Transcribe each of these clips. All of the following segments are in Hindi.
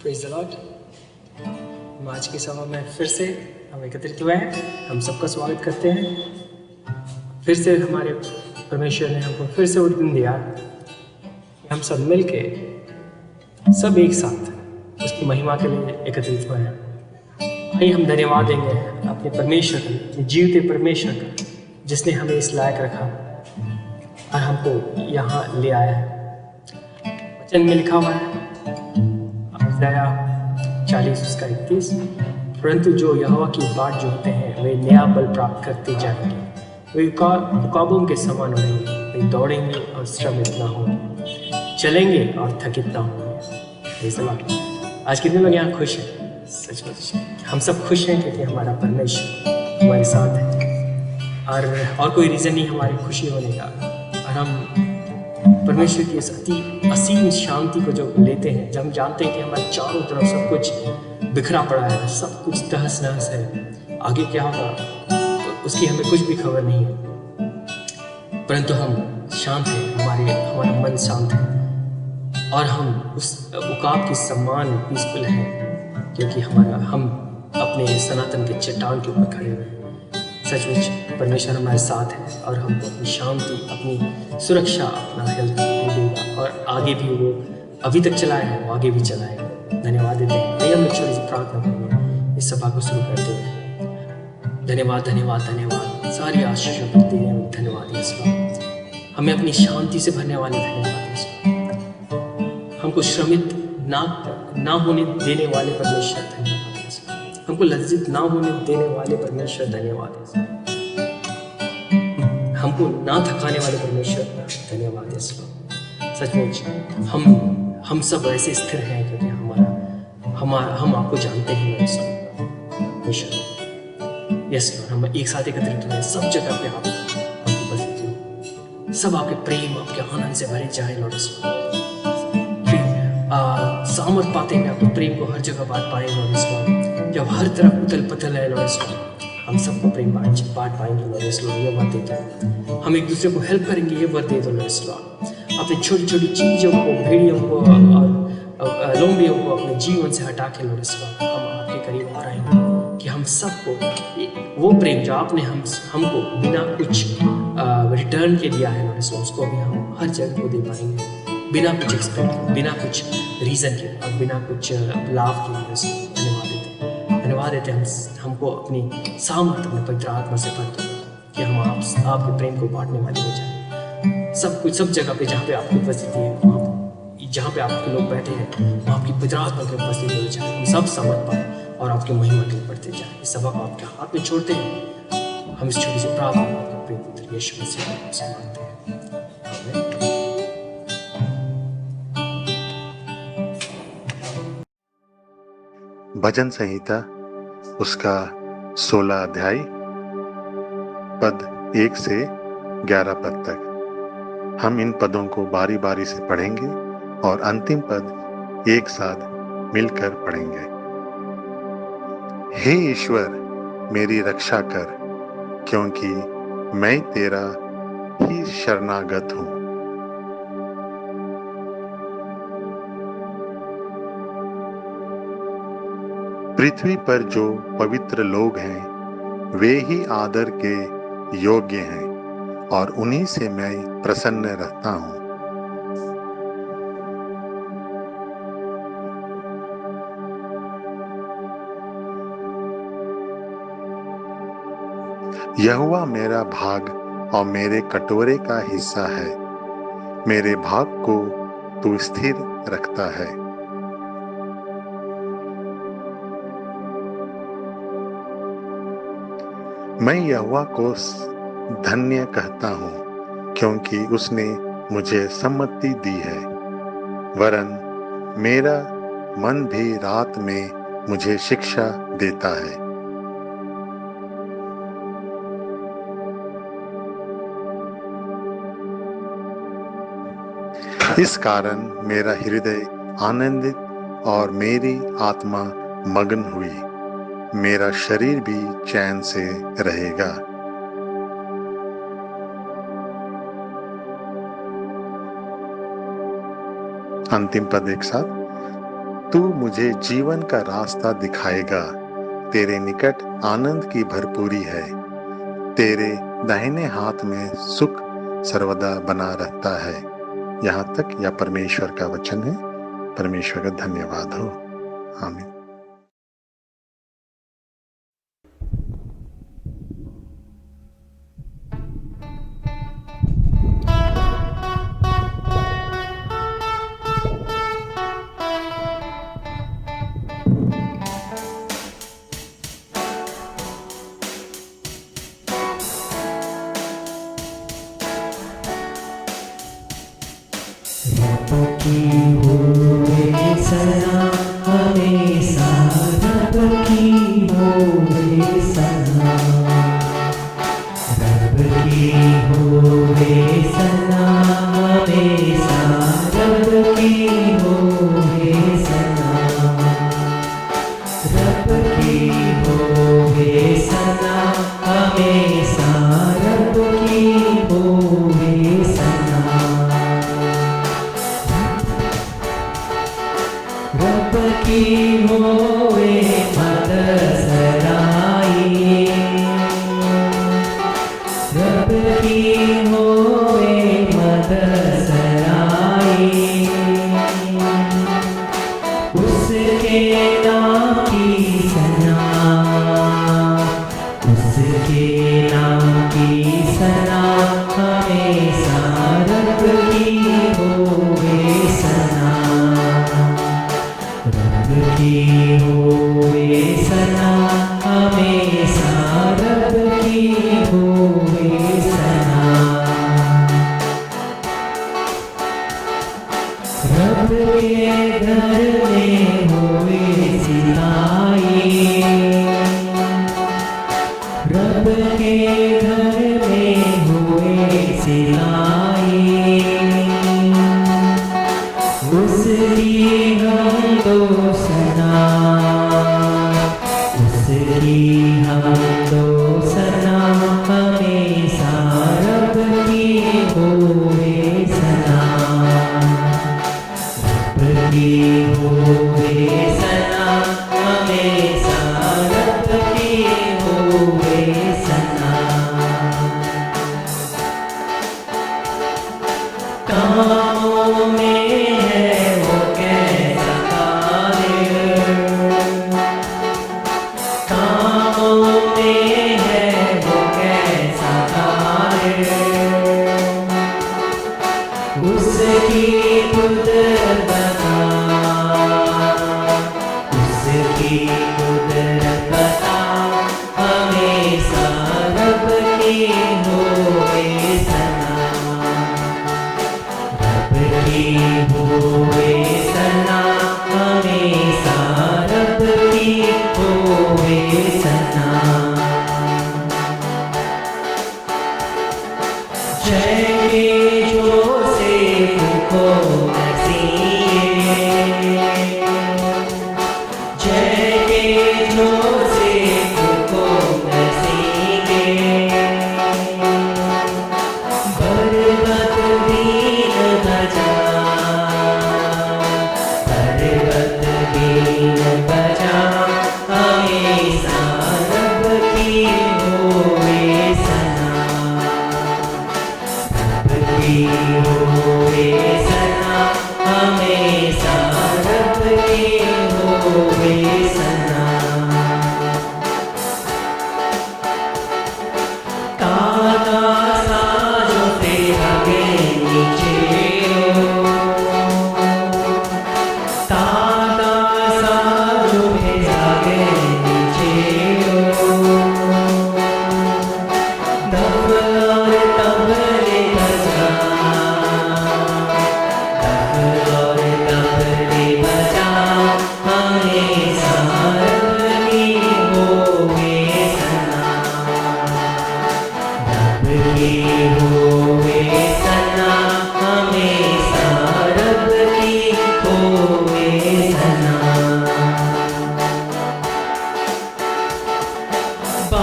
Praise the Lord. आज की सभा में फिर से हम एकत्रित हुए हैं। हम सबका स्वागत करते हैं। फिर से हमारे परमेश्वर ने हमको फिर से वो दिन दिया कि हम सब मिलके सब एक साथ उसकी महिमा के लिए एकत्रित हुए हैं। आइए हम धन्यवाद देंगे अपने परमेश्वर का, अपने जीवते परमेश्वर का, जिसने हमें इस लायक रखा और हमको यहाँ ले आया है। वचन में लिखा हुआ है 40:31, परंतु जो यहोवा की बाट जोहते हैं वे नया बल प्राप्त करते जाएंगे, वे उकाबों के समान रहेंगे, वे दौड़ेंगे और श्रमित न होंगे, चलेंगे और थकित न होंगे। आज कितने लोग यहाँ खुश हैं? सचमुच हम सब खुश हैं क्योंकि हमारा परमेश्वर हमारे साथ है और कोई रीज़न नहीं हमारी खुशी होने का। और हम परमेश्वर की इस असीम शांति को जो लेते हैं, जब हम जानते हैं कि हमारे चारों तरफ सब कुछ बिखरा पड़ा है, सब कुछ तहस नहस है, आगे क्या होगा तो उसकी हमें कुछ भी खबर नहीं है, परंतु हम शांत हैं, हमारा मन शांत है और हम उस उकाब की समान पीसफुल हैं क्योंकि हम अपने सनातन के चट्टान के ऊपर खड़े हुए हैं। सचमुच परमेश्वर हमारे साथ है और हमको अपनी शांति, अपनी सुरक्षा, अपना हेल्थ देगा और आगे भी वो अभी तक चलाए हैं, वो आगे भी चलाएगा। धन्यवाद देते हैं। आइए हम छोटी सी प्रार्थना करेंगे इस सभा को शुरू करते हैं। धन्यवाद धन्यवाद धन्यवाद, सारी आशीषों को देने वाले धन्यवाद यीशु। हमें अपनी शांति से भरने वाले धन्यवाद यीशु। हमको श्रमित ना होने देने वाले परमेश्वर धन्यवाद। हमको लज्जित ना होने देने वाले परमेश्वर धन्यवाद है। हमको ना थकाने वाले परमेश्वर धन्यवाद है। सचमुच हम सब ऐसे स्थिर हैं क्योंकि हम आपको जानते हैं परमेश्वर। यस लॉर्ड, हम एक साथ एकत्रित हुए, सब जगह पे आपकी उपस्थिति हो, सब आपके प्रेम, आपके आनंद से भरे जाए लॉर्ड। सामर्थ पाते हैं आपके प्रेम को हर जगह बांट पाए लॉर्ड। जब हर तरफ उथल पुथल है लॉर्ड, हम सबको प्रेम बांट पाएंगे लॉर्ड। ये बात देते हैं हम एक दूसरे को हेल्प करेंगे, ये बात दे दो लॉर्ड। अपनी छोटी छोटी चीज़ों को, भेड़ियों को और लोमड़ियों को अपने जीवन से हटा के लॉर्ड हम आपके करीब आ रहेंगे कि हम सबको वो प्रेम जो आपने हमको बिना कुछ रिटर्न के दिया है लॉर्ड, उसको भी हम हर जगह को दे पाएंगे, बिना कुछ एक्सपेक्ट, बिना कुछ रीज़न के और बिना कुछ लाभ के। धन्यवाद देते हैं हमको अपनी सामर्थ, अपने पवित्र आत्मा से भर दो कि हम आपके प्रेम को बांटने वाले हो जाए। सब कुछ, सब जगह पे जहाँ पे आपकी उपस्थिति है, जहाँ पे आपके लोग बैठे हैं, वहाँ आपकी पवित्र आत्मा की उपस्थिति हो जाए। हम सब समझ पाए और आपकी महिमा के लिए बढ़ते जाए। इस सभा को आपके हाथ में छोड़ते हैं। हम इस छोटी सी प्रार्थना आपके प्रिय पुत्र यीशु मसीह से मांगते हैं। भजन संहिता उसका 16 अध्याय पद 1 से 11 पद तक। हम इन पदों को बारी बारी से पढ़ेंगे और अंतिम पद एक साथ मिलकर पढ़ेंगे। हे ईश्वर, मेरी रक्षा कर, क्योंकि मैं तेरा ही शरणागत हूँ। पृथ्वी पर जो पवित्र लोग हैं वे ही आदर के योग्य हैं और उन्हीं से मैं प्रसन्न रहता हूँ। यहोवा मेरा भाग और मेरे कटोरे का हिस्सा है, मेरे भाग को तू स्थिर रखता है। मैं यहोवा को धन्य कहता हूँ, क्योंकि उसने मुझे सम्मति दी है, वरन मेरा मन भी रात में मुझे शिक्षा देता है। इस कारण मेरा हृदय आनंदित और मेरी आत्मा मग्न हुई, मेरा शरीर भी चैन से रहेगा। अंतिम पद एक साथ। तू मुझे जीवन का रास्ता दिखाएगा, तेरे निकट आनंद की भरपूरी है, तेरे दाहिने हाथ में सुख सर्वदा बना रहता है। यहाँ तक यह परमेश्वर का वचन है। परमेश्वर का धन्यवाद हो। आमीन।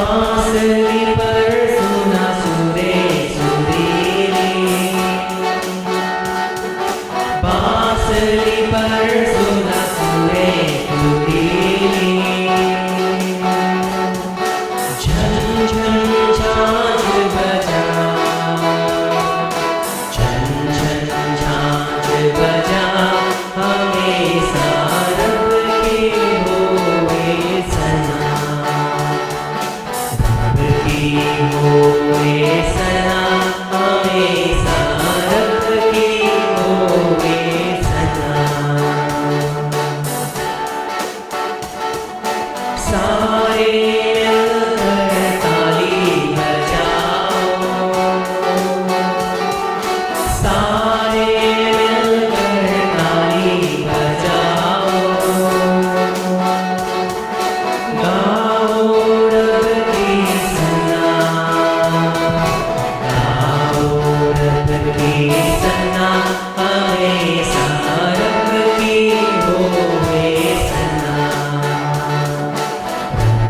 बांसुरी पर सुना सुरे सुरीली, बांसुरी पर सुना सुरे सुरीली, झन झन झांझ बजा, झन झन झांझ बजा, हमेशा रब की होवे सना, रब की होवे सना, हमेशा रब की होवे सना। सारे मिलकर ताली बजाओ, सारे मिलकर ताली बजाओ, गाओ रब की सना, गाओ रब की सना, हमेशा रब की होवे सना,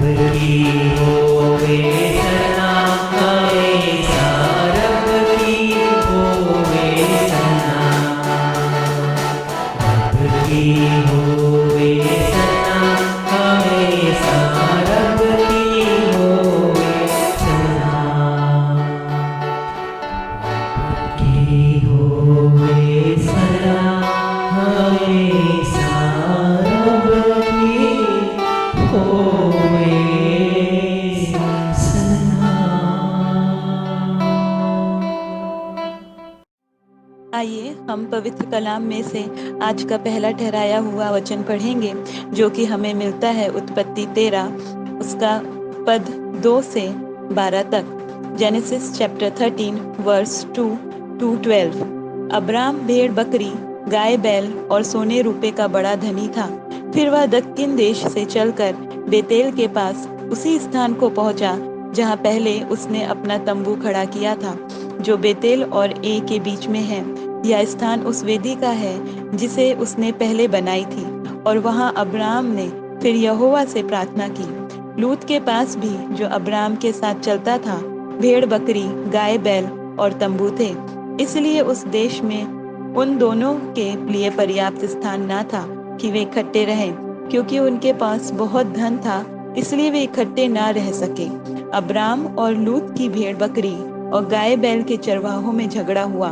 रब की होवे सना, हमेशा रब की होवे सना, रब की होवे सना, हमेशा रब की होवे सना, रब की होवे सना, हमेशा रब की होवे सना। आइए हम पवित्र कलाम में से आज का पहला ठहराया हुआ वचन पढ़ेंगे, जो कि हमें मिलता है उत्पत्ति 13 उसका पद 2 से 12 तक। Genesis chapter 13 verse 2 to 12। Abram भेड़ बकरी, गाय बैल और सोने रुपए का बड़ा धनी था। फिर वह दक्किन देश से चलकर बेतेल के पास उसी स्थान को पहुंचा जहां पहले उसने अपना तंबू खड़ा किया था, जो बेतेल और ए के बीच में है। यह स्थान उस वेदी का है जिसे उसने पहले बनाई थी। और वहां अब्राम ने फिर यहोवा से प्रार्थना की। लूत के पास भी, जो अब्राम के साथ चलता था, भेड़ बकरी, गाय बैल और तंबू थे। इसलिए उस देश में उन दोनों के लिए पर्याप्त स्थान न था कि वे इकट्ठे रहें, क्योंकि उनके पास बहुत धन था, इसलिए वे इकट्ठे न रह सके। अब्राम और लूत की भेड़ बकरी और गाय बैल के चरवाहों में झगड़ा हुआ।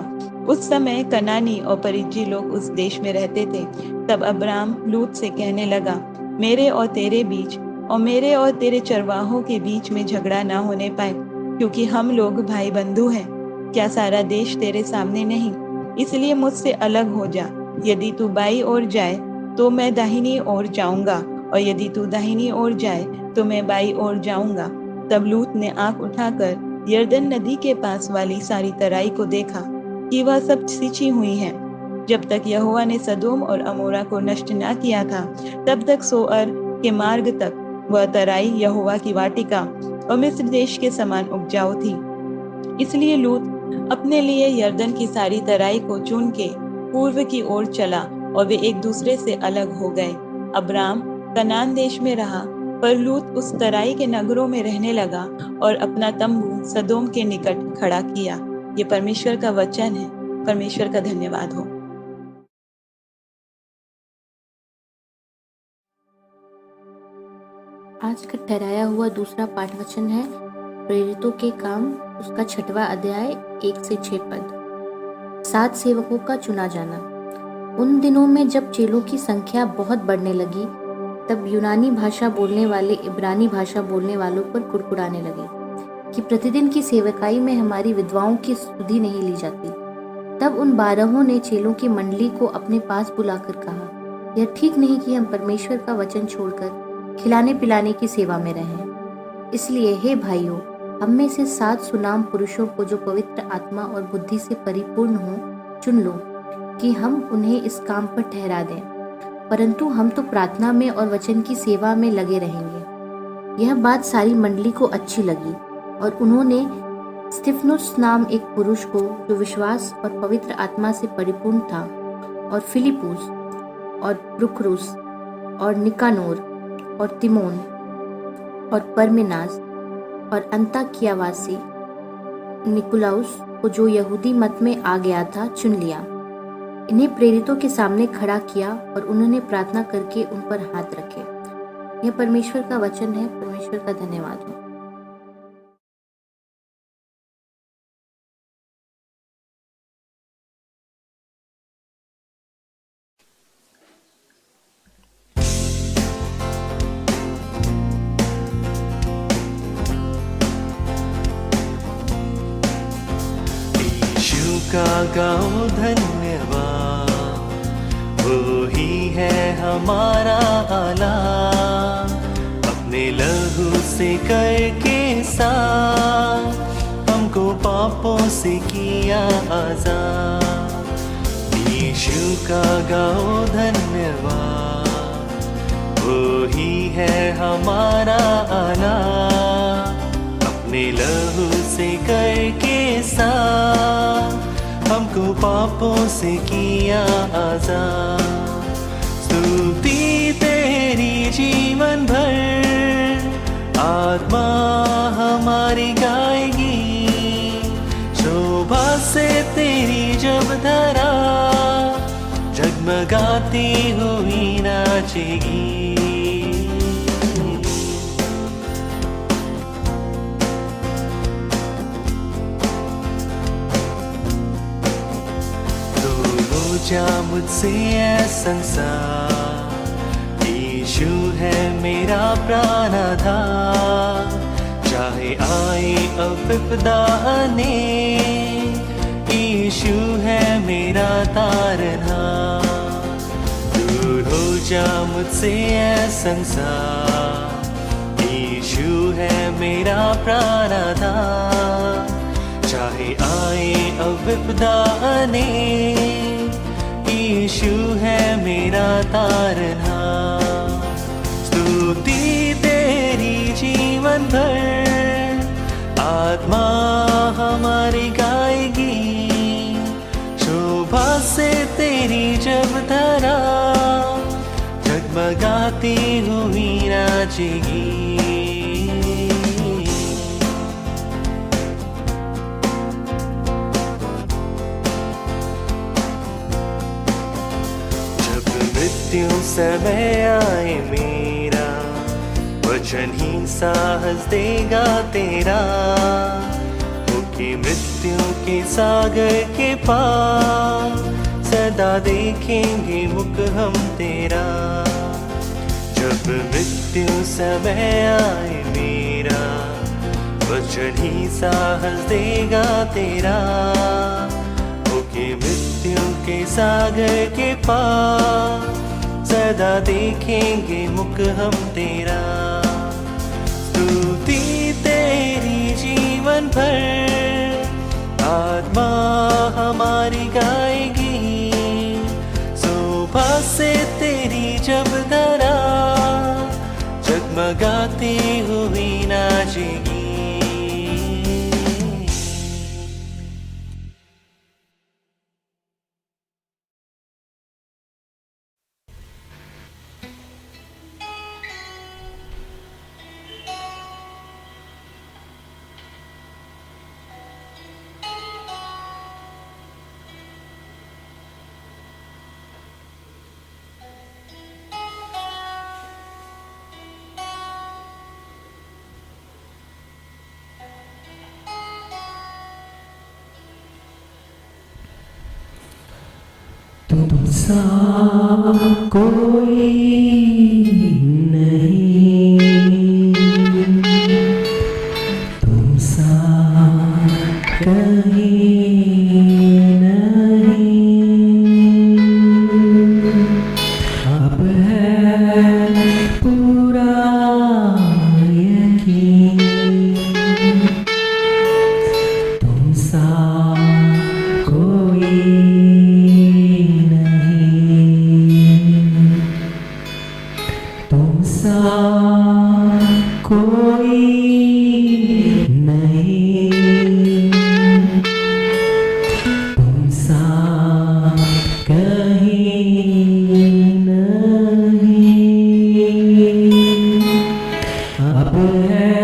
उस समय कनानी और परिज्जी लोग उस देश में रहते थे। तब अब्राम लूत से कहने लगा, मेरे और तेरे बीच और मेरे और तेरे चरवाहों के बीच में झगड़ा ना होने पाए, क्योंकि हम लोग भाई बंधु हैं। क्या सारा देश तेरे सामने नहीं? इसलिए मुझसे अलग हो जा। यदि तू बाईं ओर जाए तो मैं दाहिनी ओर जाऊंगा, और यदि तू दाहिनी ओर जाए तो मैं बाईं ओर जाऊंगा। तब लूत ने आंख उठाकर यरदन नदी के पास वाली सारी तराई को देखा कि वह सब सींची हुई है। जब तक यहोवा ने सदोम और अमोरा को नष्ट न किया था, तब तक सोअर के मार्ग तक वह तराई यहोवा की वाटिका और मिस्र देश के समान उपजाऊ थी। इसलिए लूत अपने लिए यरदन की सारी तराई को चुन के पूर्व की ओर चला, और वे एक दूसरे से अलग हो गए। अब्राम कनान देश में रहा, पर लूत उस तराई के नगरों में रहने लगा और अपना तंबू सदोम के निकट खड़ा किया। ये परमेश्वर का वचन है। परमेश्वर का धन्यवाद हो। आज का ठहराया हुआ दूसरा पाठ वचन है प्रेरितों के काम उसका 6वां अध्याय 1 से 6 पद। 7 सेवकों का चुना जाना। उन दिनों में जब चेलों की संख्या बहुत बढ़ने लगी, तब यूनानी भाषा बोलने वाले इब्रानी भाषा बोलने वालों पर कुड़कुड़ाने लगे कि प्रतिदिन की सेवकाई में हमारी विधवाओं की सुधि नहीं ली जाती। तब उन 12 ने चेलों की मंडली को अपने पास बुलाकर कहा, यह ठीक नहीं कि हम परमेश्वर का वचन छोड़कर खिलाने पिलाने की सेवा में रहें। इसलिए हे भाइयों, हम में से 7 सुनाम पुरुषों को जो पवित्र आत्मा और बुद्धि से परिपूर्ण हों चुन लो कि हम उन्हें इस काम पर ठहरा दें। परंतु हम तो प्रार्थना में और वचन की सेवा में लगे रहेंगे। यह बात सारी मंडली को अच्छी लगी, और उन्होंने स्तिफनुस नाम एक पुरुष को, जो विश्वास और पवित्र आत्मा से परिपूर्ण था, और फिलिपुस और प्रुखरुस और निकानोर और तिमोन और परमेनास और अंताकियावासी निकुलाउस को, जो यहूदी मत में आ गया था, चुन लिया। इन्हें प्रेरितों के सामने खड़ा किया और उन्होंने प्रार्थना करके उन पर हाथ रखे। यह परमेश्वर का वचन है। परमेश्वर का धन्यवाद हो। यीशु का गाओ धन्यवाद, वो ही है हमारा आला। अपने लहू से करके साफ हमको पापों से किया आजाद। यीशु का गाओ धन्यवाद, वो ही है हमारा आला। अपने लहू से करके साफ हमको पापों से किया आजाद। स्तुति तेरी जीवन भर आत्मा हमारी गाएगी, शोभा से तेरी जब धरा जगमगाती हुई नाचेगी। जा मुझसे ऐ संसार, यीशु है मेरा प्राणाधार। चाहे आए अब विपदा अनेक, यीशु है मेरा तारनहार। दूर हो जा मुझसे ऐ संसार, यीशु है मेरा प्राणाधार। चाहे आए अब विपदा अनेक, यीशु है मेरा तारनहार। स्तुति तेरी जीवन भर आत्मा हमारी गाएगी, शोभा से तेरी जब धरा जगमगाती हुई नाचेगी। मृत्यु समय आए मेरा, वचनहीन साहस देगा तेरा। होके मृत्यु के सागर के पार, सदा देखेंगे मुख हम तेरा। जब मृत्यु समय आए मेरा, वचनहीन साहस देगा तेरा। होके मृत्यु के सागर के पार, सदा देखेंगे मुख हम तेरा। स्तुति तेरी जीवन भर आत्मा हमारी गाएगी, शोभा से तेरी जब धरा जगमगाती हुई नाचेगी। तुमसा कोई नहीं, तुमसा कहीं नहीं। अब है पूरा यकीन, तुमसा कोई कोई नहीं, तुमसा कहीं नहीं। अब है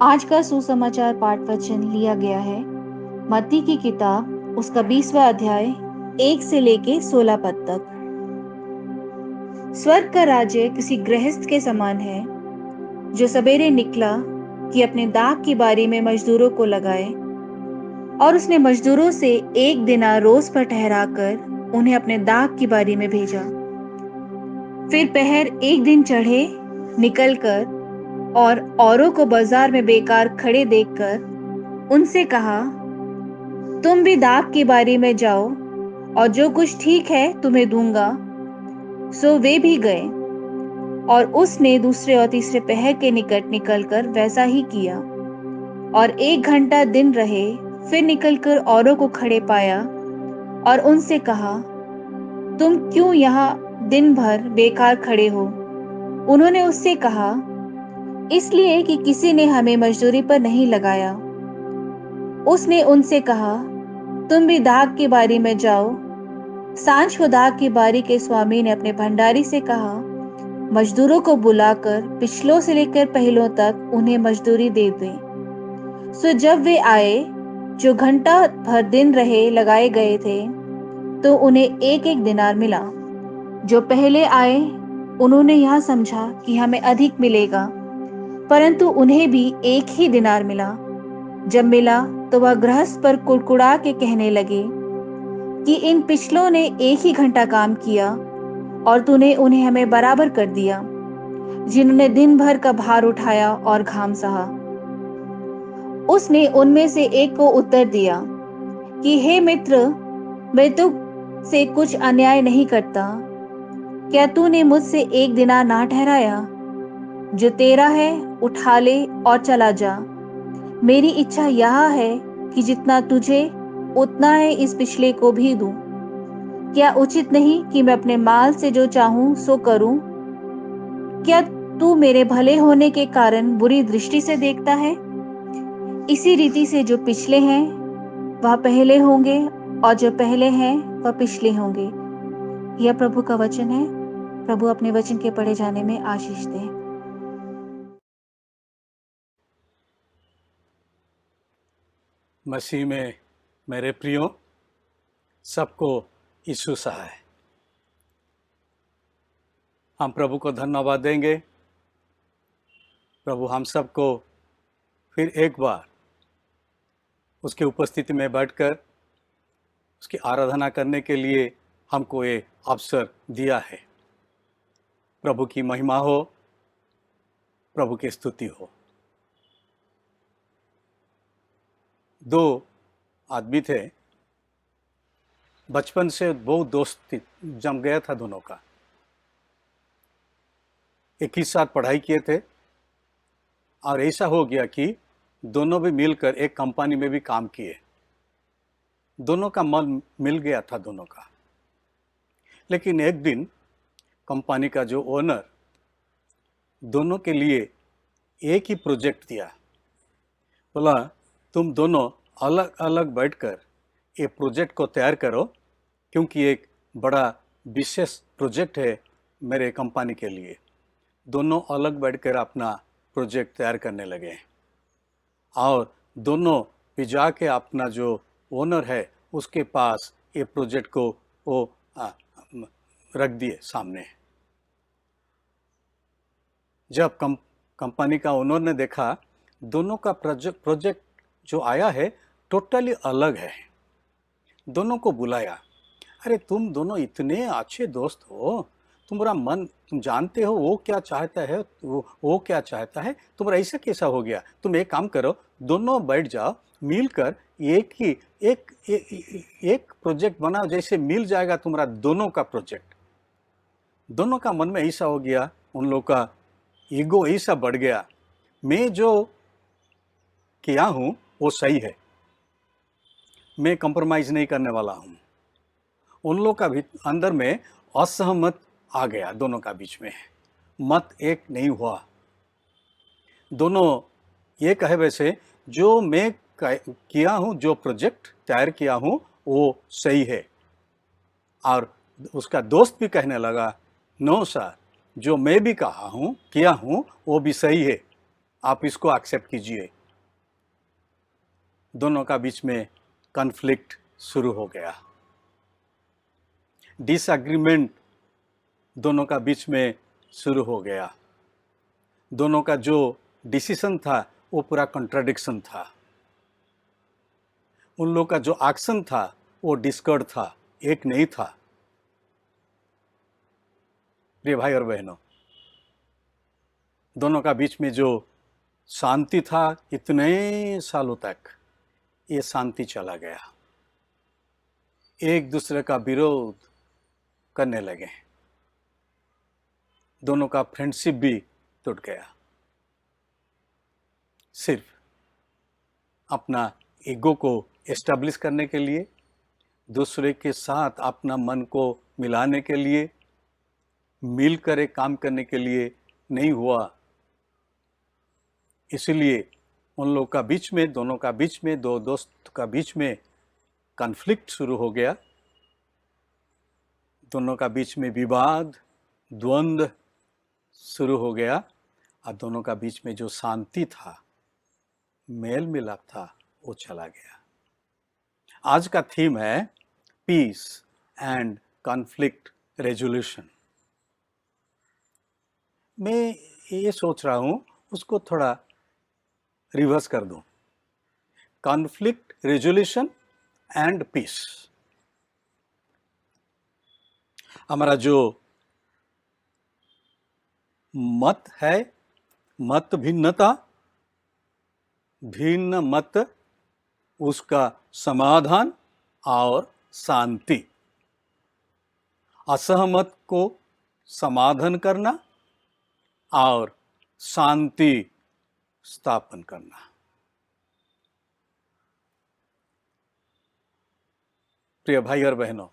आज का सुसमाचार पाठ वचन लिया गया है मत्ती की किताब उसका 20वां अध्याय 1 से लेके 16 पद तक। स्वर्ग का राज्य किसी गृहस्थ के समान है जो सवेरे निकला कि अपने दाख की बारी में मजदूरों को लगाए, और उसने मजदूरों से 1 दिनार रोज पर ठहराकर उन्हें अपने दाख की बारी में भेजा। फिर पहर 1 दिन चढ़े निकलकर और औरों को बाजार में बेकार खड़े देखकर उनसे कहा, तुम भी दाख की बारी में जाओ और जो कुछ ठीक है तुम्हें दूंगा। सो वे भी गए और उसने दूसरे और तीसरे पहर के निकट निकलकर वैसा ही किया। और 1 घंटा दिन रहे, फिर निकलकर औरों को खड़े पाया और उनसे कहा, तुम क्यों यहाँ दिन भर बेकार खड़े हो? उन्होंने उससे कहा, इसलिए कि किसी ने हमें मजदूरी पर नहीं लगाया। उसने उनसे कहा, तुम भी दाख की बारी में जाओ। सांझ को दाख की बारी के स्वामी ने अपने भंडारी से कहा, मजदूरों को बुलाकर पिछलों से लेकर पहलों तक उन्हें मजदूरी दे दें। सो जब वे आए, जो घंटा भर दिन रहे लगाए गए थे, तो उन्हें एक एक दिनार मिला। जो पहले आए उन्होंने यह समझा कि हमें अधिक मिलेगा, परंतु उन्हें भी एक ही दिनार मिला। जब मिला तो वह गृहस्थ पर कुड़कुड़ा के कहने लगे कि इन पिछलों ने एक ही घंटा काम किया और तूने उन्हें हमें बराबर कर दिया, जिन्होंने दिन भर का भार उठाया और घाम सहा। उसने उनमें से एक को उत्तर दिया कि हे मित्र, मैं तुझसे कुछ अन्याय नहीं करता। क्या तूने मुझसे एक दिनार ना ठहराया? जो तेरा है उठा ले और चला जा। मेरी इच्छा यह है कि जितना तुझे उतना है इस पिछले को भी दूं। क्या उचित नहीं कि मैं अपने माल से जो चाहूं सो करूं? क्या तू मेरे भले होने के कारण बुरी दृष्टि से देखता है? इसी रीति से जो पिछले हैं वह पहले होंगे और जो पहले हैं वह पिछले होंगे। यह प्रभु का वचन है। प्रभु अपने वचन के पढ़े जाने में आशीष दे। मसीह में मेरे प्रियो, सबको यीशु सहाय। हम प्रभु को धन्यवाद देंगे। प्रभु हम सबको फिर एक बार उसके उपस्थिति में बैठकर उसकी आराधना करने के लिए हमको ये अवसर दिया है। प्रभु की महिमा हो, प्रभु की स्तुति हो। 2 आदमी थे, बचपन से बहुत दोस्ती जम गया था दोनों का। एक ही साथ पढ़ाई किए थे और ऐसा हो गया कि दोनों भी मिलकर एक कंपनी में भी काम किए। दोनों का मन मिल गया था दोनों का। लेकिन एक दिन कंपनी का जो ओनर दोनों के लिए एक ही प्रोजेक्ट दिया। बोला, तुम दोनों अलग अलग बैठकर ये प्रोजेक्ट को तैयार करो, क्योंकि एक बड़ा विशेष प्रोजेक्ट है मेरे कंपनी के लिए। दोनों अलग बैठकर अपना प्रोजेक्ट तैयार करने लगे और दोनों भी जाके अपना जो ओनर है उसके पास ये प्रोजेक्ट को वो रख दिए सामने। जब कंपनी का ओनर ने देखा दोनों का प्रोजेक्ट जो आया है टोटली अलग है, दोनों को बुलाया। अरे तुम दोनों इतने अच्छे दोस्त हो, तुम्हारा मन तुम जानते हो वो क्या चाहता है, वो क्या चाहता है, तुम्हारा ऐसा कैसा हो गया? तुम एक काम करो, दोनों बैठ जाओ, मिलकर एक प्रोजेक्ट बनाओ, जैसे मिल जाएगा तुम्हारा दोनों का प्रोजेक्ट। दोनों का मन में ऐसा हो गया, उन लोग का ईगो ऐसा बढ़ गया, मैं जो किया हूँ वो सही है, मैं कंप्रोमाइज नहीं करने वाला हूँ। उन लोग का भी अंदर में असहमत आ गया, दोनों का बीच में मत एक नहीं हुआ। दोनों ये कहे, वैसे जो मैं किया हूँ, जो प्रोजेक्ट तैयार किया हूँ वो सही है। और उसका दोस्त भी कहने लगा, नो सर, जो मैं भी कहा हूँ किया हूँ वो भी सही है, आप इसको एक्सेप्ट कीजिए। दोनों का बीच में कॉन्फ्लिक्ट शुरू हो गया, डिसएग्रीमेंट दोनों का बीच में शुरू हो गया। दोनों का जो डिसीजन था वो पूरा कॉन्ट्राडिक्शन था। उन लोग का जो एक्शन था वो डिस्कॉर्ड था, एक नहीं था। प्रिय भाई और बहनों, दोनों का बीच में जो शांति था इतने सालों तक, ये शांति चला गया। एक दूसरे का विरोध करने लगे। दोनों का फ्रेंडशिप भी टूट गया। सिर्फ अपना ईगो को एस्टेब्लिश करने के लिए, दूसरे के साथ अपना मन को मिलाने के लिए, मिलकर एक काम करने के लिए नहीं हुआ। इसलिए उन लोग का बीच में, दोनों का बीच में, दो दोस्त का बीच में कॉन्फ्लिक्ट शुरू हो गया। दोनों का बीच में विवाद, द्वंद्व शुरू हो गया और दोनों का बीच में जो शांति था, मेल मिलाप था, वो चला गया। आज का थीम है पीस एंड कॉन्फ्लिक्ट रेजोल्यूशन। मैं ये सोच रहा हूँ उसको थोड़ा रिवर्स कर दूं। Conflict resolution and peace. हमारा जो मत है, मत भिन्नता, भिन्न मत, उसका समाधान और शांति। असहमत को समाधान करना और शांति स्थापन करना। प्रिय भाई और बहनों,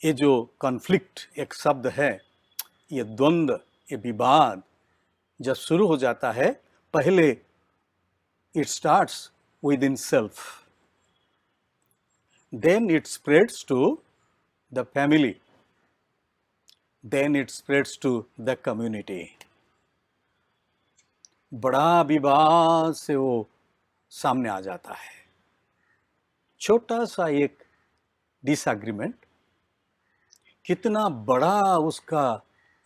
ये जो कॉन्फ्लिक्ट एक शब्द है, ये द्वंद्व, ये विवाद जब शुरू हो जाता है, पहले it starts within self, then it spreads to the family, then it spreads to the community. बड़ा विवाद से वो सामने आ जाता है। छोटा सा एक डिसएग्रीमेंट कितना बड़ा उसका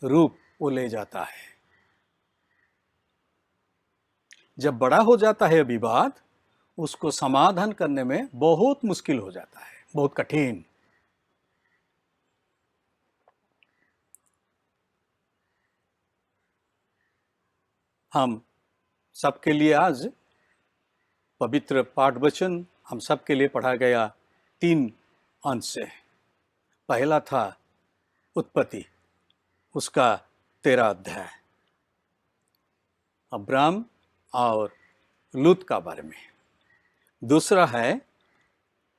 रूप वो ले जाता है। जब बड़ा हो जाता है विवाद, उसको समाधान करने में बहुत मुश्किल हो जाता है, बहुत कठिन। हम सबके लिए आज पवित्र पाठ वचन हम सबके लिए पढ़ा गया 3 अंश से। पहला था उत्पत्ति, उसका 13 अध्याय, अब्राम और लूत का बारे में। दूसरा है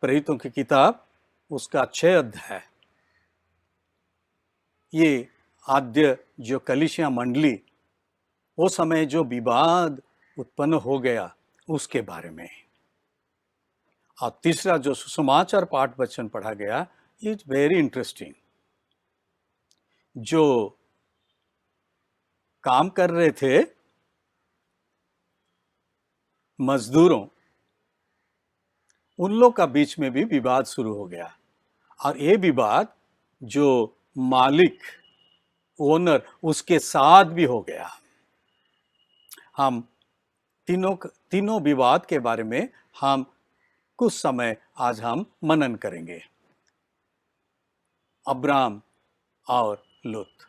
प्रेरितों की किताब, उसका 6 अध्याय। ये आद्य जो कलीसिया मंडली, वो समय जो विवाद उत्पन्न हो गया, उसके बारे में। और तीसरा जो सुसमाचार पाठ वचन पढ़ा गया, इज वेरी इंटरेस्टिंग। जो काम कर रहे थे मजदूरों, उन लोग का बीच में भी विवाद शुरू हो गया। और ये विवाद जो मालिक, ओनर, उसके साथ भी हो गया। हम तीनों विवाद के बारे में हम कुछ समय आज हम मनन करेंगे। अब्राम और लूत,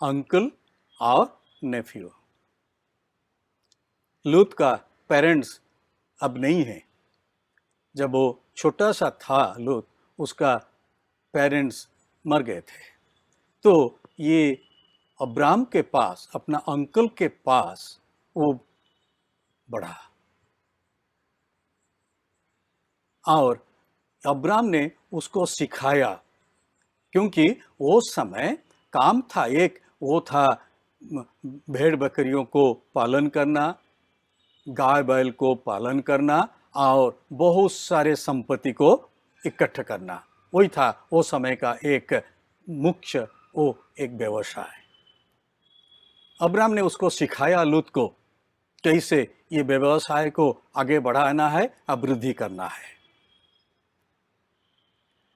अंकल और नेफ्यू। लूत का पेरेंट्स अब नहीं है। जब वो छोटा सा था लूत, उसका पेरेंट्स मर गए थे। तो ये अब्राम के पास, अपना अंकल के पास वो बढ़ा। और अब्राम ने उसको सिखाया, क्योंकि वो समय काम था एक, वो था भेड़ बकरियों को पालन करना, गाय बैल को पालन करना और बहुत सारे संपत्ति को इकट्ठा करना। वही था वो समय का एक मुख्य वो एक व्यवसाय। अब्राम ने उसको सिखाया लूत को कैसे ये व्यवसाय को आगे बढ़ाना है, अभिवृद्धि करना है।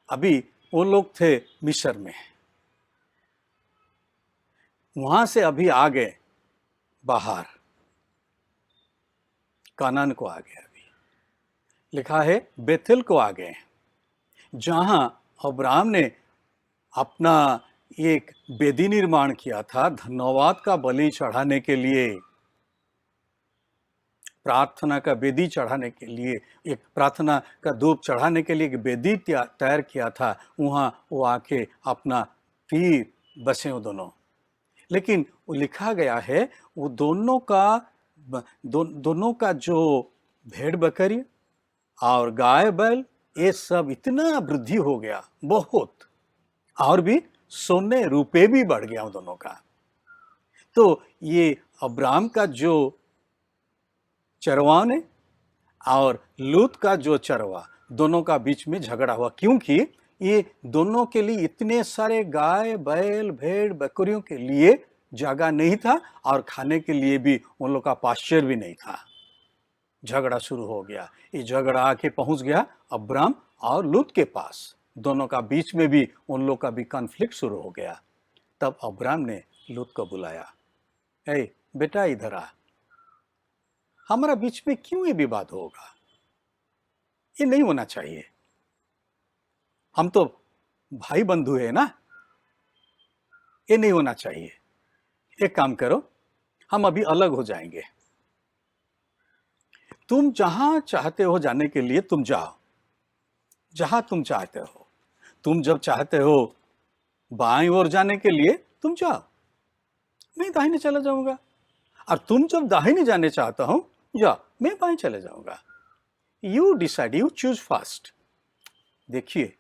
अभी वो लोग थे मिस्र में, वहां से अभी आ गए बाहर, कानान को आ गए। अभी लिखा है बेथेल को आ गए, जहां अब्राम ने अपना एक वेदी निर्माण किया था धन्यवाद का बलि चढ़ाने के लिए। प्रार्थना का वेदी चढ़ाने के लिए, एक प्रार्थना का धूप चढ़ाने के लिए एक वेदी तैयार किया था, वहाँ वो आके अपना फिर बसे वो दोनों। लेकिन वो लिखा गया है वो दोनों का जो भेड़ बकरी और गाय बैल ये सब इतना वृद्धि हो गया बहुत, और भी सोने रुपए भी बढ़ गया उन दोनों का। तो ये अब्राम का जो चरवा ने और लूत का जो चरवा, दोनों का बीच में झगड़ा हुआ, क्योंकि ये दोनों के लिए इतने सारे गाय बैल भेड़ बकरियों के लिए जगह नहीं था और खाने के लिए भी उन लोग का पास्चर भी नहीं था। झगड़ा शुरू हो गया। ये झगड़ा आके पहुंच गया अब्राम और लूत के पास, दोनों का बीच में भी उन लोग का भी कॉन्फ्लिक्ट शुरू हो गया। तब अब्राम ने लूत को बुलाया, ए बेटा इधर आ, हमारा बीच में क्यों ये विवाद होगा, ये नहीं होना चाहिए, हम तो भाई बंधु है ना, ये नहीं होना चाहिए। एक काम करो, हम अभी अलग हो जाएंगे, तुम जहां चाहते हो जाने के लिए तुम जाओ, जहां तुम चाहते हो। तुम जब चाहते हो बाईं ओर जाने के लिए तुम जाओ, मैं दाहिने चला जाऊंगा, और तुम जब दाहिने जाने चाहता हूं जाओ, मैं बाएं चले जाऊंगा। You decide, you choose first. देखिए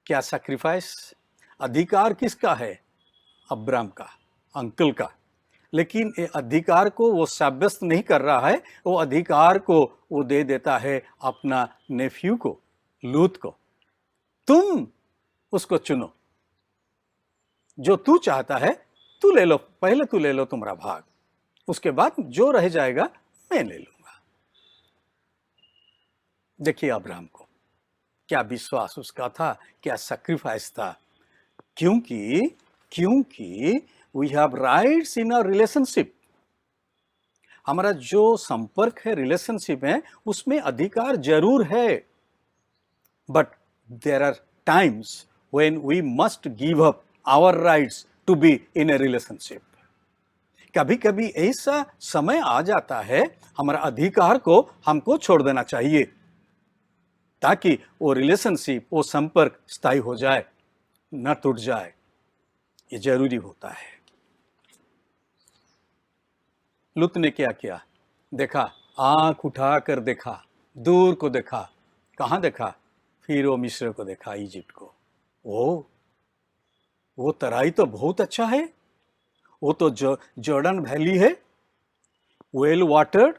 क्या सैक्रिफाइस, अधिकार किसका है? अब्राम का, अंकल का। लेकिन ये अधिकार को वो साब्यस्त नहीं कर रहा है, वो अधिकार को वो दे देता है अपना नेफ्यू को, लूत को। तुम उसको चुनो, जो तू चाहता है तू ले लो, पहले तू ले लो तुम्हारा भाग, उसके बाद जो रह जाएगा मैं ले लूंगा। देखिए अब्राहम को क्या विश्वास उसका था, क्या सैक्रिफाइस था। क्योंकि we have rights in a relationship, हमारा जो संपर्क है, रिलेशनशिप है, उसमें अधिकार जरूर है, but there are times when we must give up our rights to be in a relationship. कभी कभी ऐसा समय आ जाता है हमारा अधिकार को हमको छोड़ देना चाहिए, ताकि वो रिलेशनशिप, वो संपर्क स्थायी हो जाए, न टूट जाए। ये जरूरी होता है। लूत ने क्या किया? देखा, आंख उठाकर देखा, दूर को देखा। कहाँ देखा? फिर वो मिस्र को देखा, इजिप्ट को। वो तराई तो बहुत अच्छा है, वो तो जॉर्डन वैली है, वेल वाटर्ड,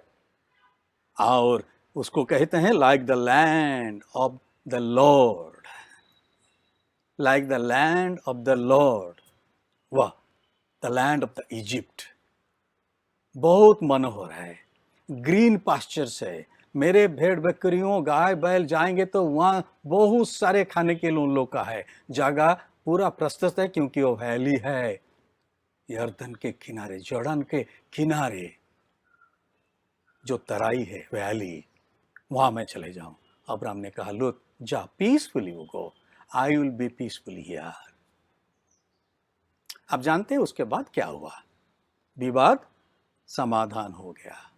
और उसको कहते हैं like the land of the lord, like the land of the lord, वाह, the land of the Egypt. बहुत मनोहर है, ग्रीन पास्चर्स है, मेरे भेड़ बकरियों गाय बैल जाएंगे तो वहाँ बहुत सारे खाने के लिए उन लोग का है, जगह पूरा प्रशस्त है, क्योंकि वो वैली है, यर्दन के किनारे, जॉर्डन के किनारे जो तराई है, वैली, वहां मैं चले जाऊं। अब्राहम ने कहा, लूत जा, peacefully go, I will be peacefully here. आप जानते हैं उसके बाद क्या हुआ? विवाद समाधान हो गया।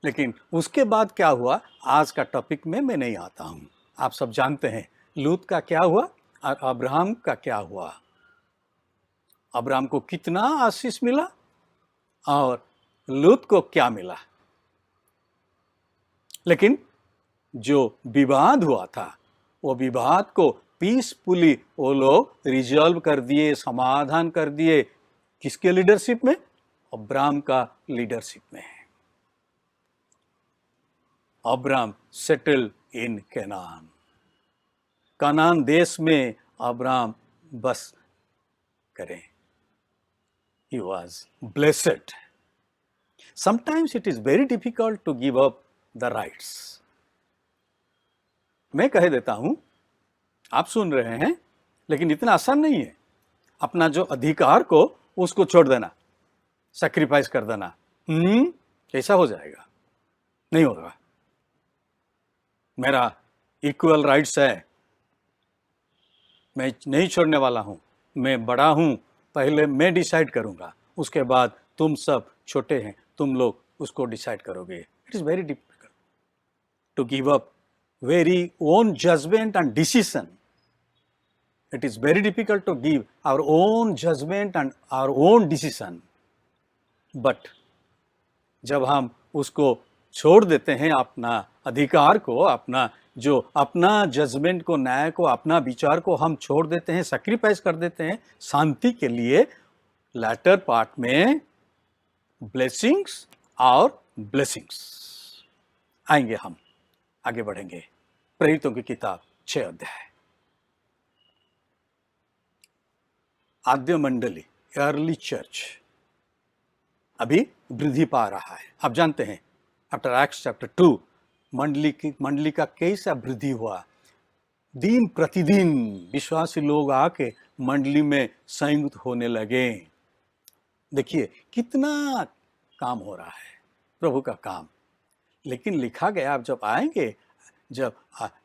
लेकिन उसके बाद क्या हुआ, आज का टॉपिक में मैं नहीं आता हूं। आप सब जानते हैं लूत का क्या हुआ और अब्राहम का क्या हुआ। अब्राहम को कितना आशीष मिला और लूत को क्या मिला। लेकिन जो विवाद हुआ था, वो विवाद को पीसफुली वो लोग रिजॉल्व कर दिए, समाधान कर दिए। किसके लीडरशिप में? अब्राहम का लीडरशिप में। Abraham settle in Kanan, Kanan देश में अब्राहम बस करें। He was blessed. Sometimes it is very difficult to give up the rights. मैं कह देता हूं, आप सुन रहे हैं, लेकिन इतना आसान नहीं है अपना जो अधिकार को उसको छोड़ देना, सैक्रिफाइस कर देना। कैसा हो जाएगा? नहीं होगा। मेरा इक्वल राइट्स है, मैं नहीं छोड़ने वाला हूं, मैं बड़ा हूं, पहले मैं डिसाइड करूंगा, उसके बाद तुम सब छोटे हैं, तुम लोग उसको डिसाइड करोगे। It is very difficult to give up very own judgement and decision. It is very difficult to give our own judgment and our own decision. But जब हम उसको छोड़ देते हैं, अपना अधिकार को, अपना जो अपना जजमेंट को, न्याय को, अपना विचार को हम छोड़ देते हैं, सैक्रिफाइस कर देते हैं शांति के लिए, लैटर पार्ट में ब्लेसिंग्स और ब्लेसिंग्स आएंगे। हम आगे बढ़ेंगे। प्रेरितों की किताब 6 अध्याय। आद्य मंडली, अर्ली चर्च अभी वृद्धि पा रहा है। आप जानते हैं आफ्टर एक्ट्स चैप्टर 2 मंडली का कैसा वृद्धि हुआ। दिन प्रतिदिन विश्वासी लोग आके मंडली में संयुक्त होने लगे। देखिए कितना काम हो रहा है, प्रभु का काम। लेकिन लिखा गया, आप जब आएंगे, जब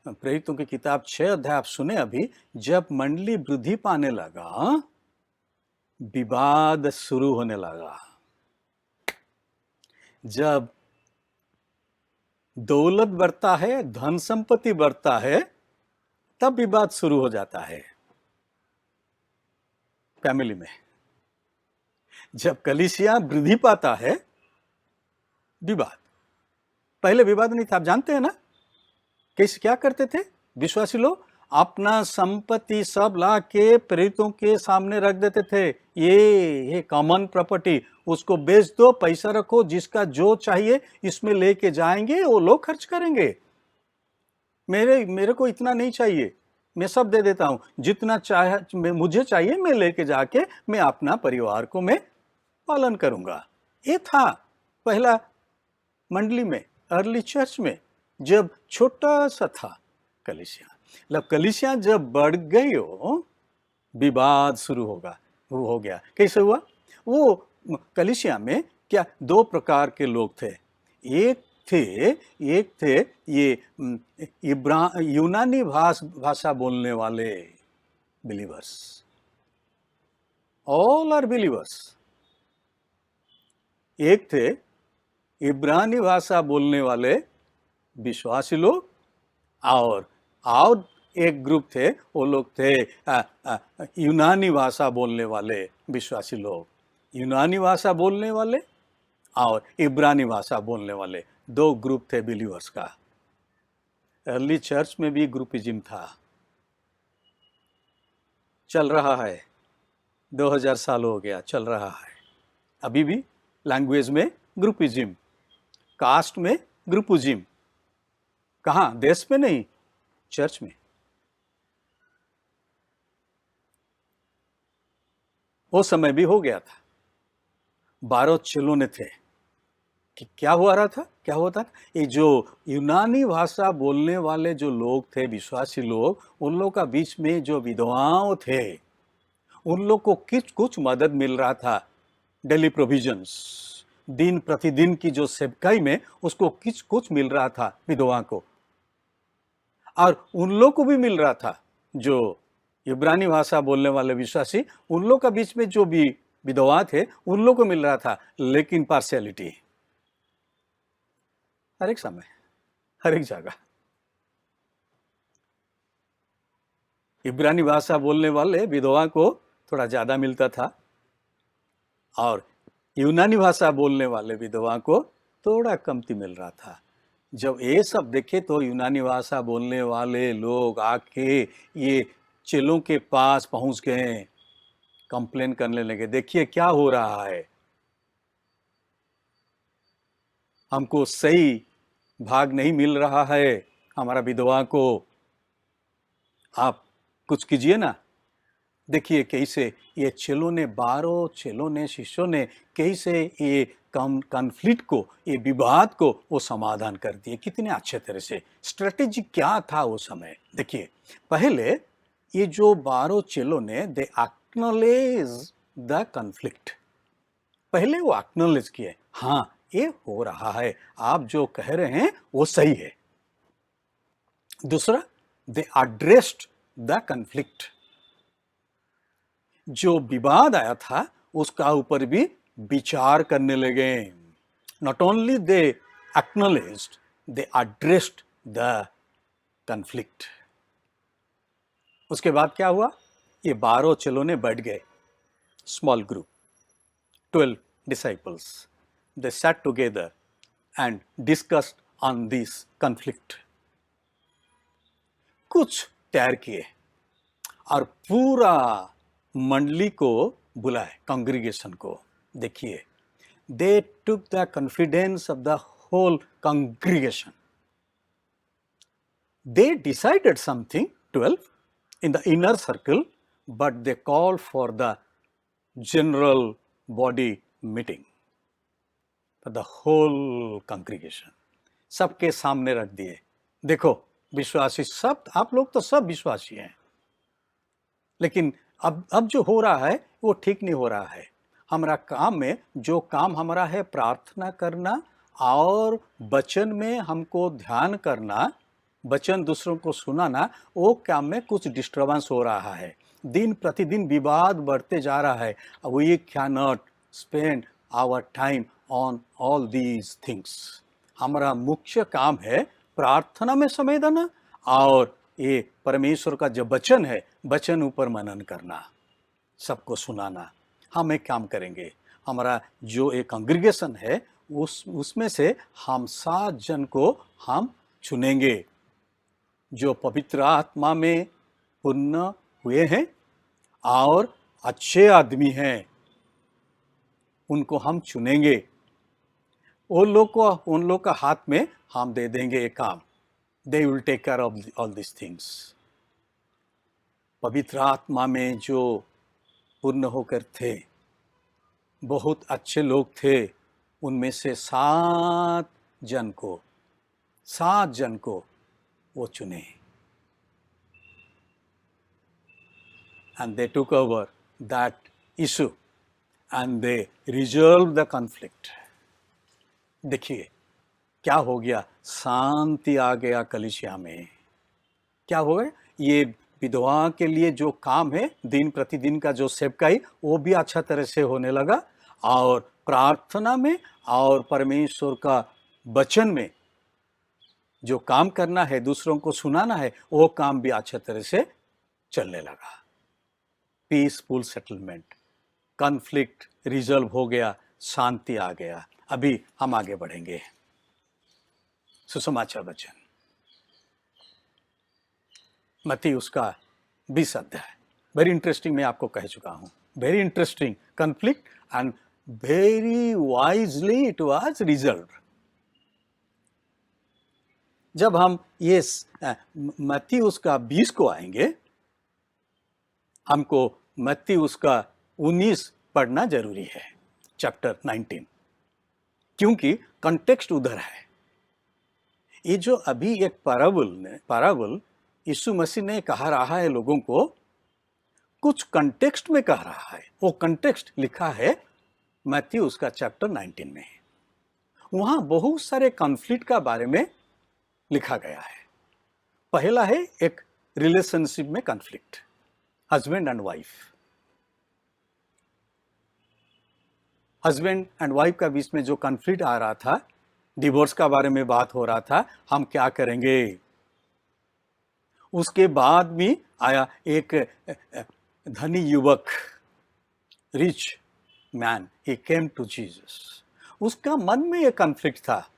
प्रेरितों की किताब 6 अध्याय आप सुने अभी, जब मंडली वृद्धि पाने लगा, विवाद शुरू होने लगा। जब दौलत बढ़ता है, धन संपत्ति बढ़ता है, तब विवाद शुरू हो जाता है फैमिली में। जब कलीसिया वृद्धि पाता है, विवाद। पहले विवाद नहीं था, आप जानते हैं ना। कैसे, क्या करते थे विश्वासी लोग? अपना संपत्ति सब ला के प्रेरितों के सामने रख देते थे। ये कॉमन प्रॉपर्टी, उसको बेच दो, पैसा रखो, जिसका जो चाहिए इसमें लेके जाएंगे, वो लोग खर्च करेंगे। मेरे को इतना नहीं चाहिए, मैं सब दे देता हूं, जितना चाहे मुझे चाहिए मैं लेके जाके मैं अपना परिवार को मैं पालन करूंगा। ये था पहला मंडली में, अर्ली चर्च में, जब छोटा सा था कलीसिया। मतलब कलीसिया जब बढ़ गई हो, विवाद शुरू होगा। वो हो गया। कैसे हुआ? वो कलीसिया में क्या 2 प्रकार के लोग थे। एक थे ये यूनानी भाषा बोलने वाले बिलीवर्स, ऑल आर बिलीवर्स। एक थे इब्रानी भाषा बोलने वाले विश्वासी लोग, और एक ग्रुप थे, वो लोग थे यूनानी भाषा बोलने वाले विश्वासी लोग। यूनानी भाषा बोलने वाले और इब्रानी भाषा बोलने वाले 2 ग्रुप थे बिलीवर्स का। अर्ली चर्च में भी ग्रुपिज्म था, चल रहा है, 2000 साल हो गया, चल रहा है अभी भी। लैंग्वेज में ग्रुपिज्म, कास्ट में ग्रुपिज्म। कहाँ? देश में नहीं, चर्च में। वो समय भी हो गया था। 12 चेलों थे कि क्या हुआ था? ये जो यूनानी भाषा बोलने वाले जो लोग थे, विश्वासी लोग, उन लोगों का बीच में जो विधवाओं थे, उन लोग को कुछ मदद मिल रहा था। डेली प्रोविजंस, दिन प्रतिदिन की जो सेवकाई में उसको कुछ मिल रहा था विधवा को। और उन लोग को भी मिल रहा था जो इब्रानी भाषा बोलने वाले विश्वासी, उन लोग का बीच में जो भी विधवा थे, उन लोग को मिल रहा था। लेकिन पार्शियलिटी हर एक समय, हर एक जगह। इब्रानी भाषा बोलने वाले विधवा को थोड़ा ज्यादा मिलता था, और यूनानी भाषा बोलने वाले विधवा को थोड़ा कमती मिल रहा था। जब ये सब देखे तो यूनानी भाषा बोलने वाले लोग आके ये चेलों के पास पहुंच गए, कंप्लेन करने लगे, देखिए क्या हो रहा है, हमको सही भाग नहीं मिल रहा है, हमारा विधवा को आप कुछ कीजिए ना। देखिए कैसे ये चेलों ने, 12 चेलों ने, शिष्यों ने कैसे ये कॉन्फ्लिक्ट को, ये विवाद को वो समाधान कर दिए, कितने अच्छे तरह से। स्ट्रेटेजी क्या था वो समय? देखिए, पहले ये जो 12 चेलों ने, दे एक्नॉलेज द कॉन्फ्लिक्ट। पहले वो एक्नॉलेज किए, हाँ ये हो रहा है, आप जो कह रहे हैं वो सही है। दूसरा, दे एड्रेस्ड द कॉन्फ्लिक्ट। जो विवाद आया था उसका ऊपर भी विचार करने लगे। Not only they acknowledged, they addressed the conflict. उसके बाद क्या हुआ? ये 12 चेलों ने बैठ गए, small group, 12 disciples. They sat together and discussed on this conflict. कुछ तैयार किए और पूरा मंडली को बुलाए, कांग्रीगेशन को. देखिए, they took the confidence of the whole congregation. They decided something, 12, in the inner circle, but they called for the general body meeting for the whole congregation. सबके सामने रख दिए. देखो, विश्वासी सब, आप लोग तो सब विश्वासी हैं, लेकिन अब जो हो रहा है वो ठीक नहीं हो रहा है. हमारा काम में जो काम हमारा है प्रार्थना करना और वचन में हमको ध्यान करना, वचन दूसरों को सुनाना, वो काम में कुछ डिस्टर्बेंस हो रहा है. दिन प्रतिदिन विवाद बढ़ते जा रहा है. We can not spend our time on all these things. हमारा मुख्य काम है प्रार्थना में समय देना और ये परमेश्वर का जो वचन है, वचन ऊपर मनन करना, सबको सुनाना. हम एक काम करेंगे, हमारा जो एक कांग्रीगेशन है उसमें से हम 7 जन को हम चुनेंगे जो पवित्र आत्मा में पूर्ण हुए हैं और अच्छे आदमी हैं. उनको हम चुनेंगे. उन लोग का हाथ में हम दे देंगे ये काम. They will take care of all these things. पवित्र आत्मा में जो पूर्ण होकर थे, बहुत अच्छे लोग थे, उनमें से 7 जन को वो चुने. And they took over that issue and they resolved the conflict. देखिए क्या हो गया, शांति आ गया कलीसिया में. क्या हो गया, ये विधवा के लिए जो काम है दिन प्रतिदिन का जो सेवकाई, वो भी अच्छा तरह से होने लगा और प्रार्थना में और परमेश्वर का वचन में जो काम करना है, दूसरों को सुनाना है, वो काम भी अच्छे तरह से चलने लगा. पीसफुल सेटलमेंट, कॉन्फ्लिक्ट रिजॉल्व हो गया, शांति आ गया. अभी हम आगे बढ़ेंगे. सुसमाचार वचन मत्ती उसका 20 अध्याय. वेरी इंटरेस्टिंग, मैं आपको कह चुका हूं. Very interesting conflict and very wisely it was resolved. जब हम ये मत्ती उसका 20 को आएंगे, हमको मत्ती उसका 19 पढ़ना जरूरी है, चैप्टर 19, क्योंकि कॉन्टेक्स्ट उधर है. ये जो अभी एक पैराबल यीशु मसीह ने कहा रहा है लोगों को, कुछ कॉन्टेक्स्ट में कह रहा है. वो कॉन्टेक्स्ट लिखा है मत्ती उसका चैप्टर 19 में. वहां बहुत सारे कॉन्फ्लिक्ट का बारे में लिखा गया है. पहला है एक रिलेशनशिप में conflict, husband and wife. Husband and wife का बीच में जो कॉन्फ्लिक्ट आ रहा था, डिवोर्स का बारे में बात हो रहा था, हम क्या करेंगे. उसके बाद भी आया एक धनी युवक, rich man, he came to Jesus. उसका मन में एक कॉन्फ्लिक्ट था,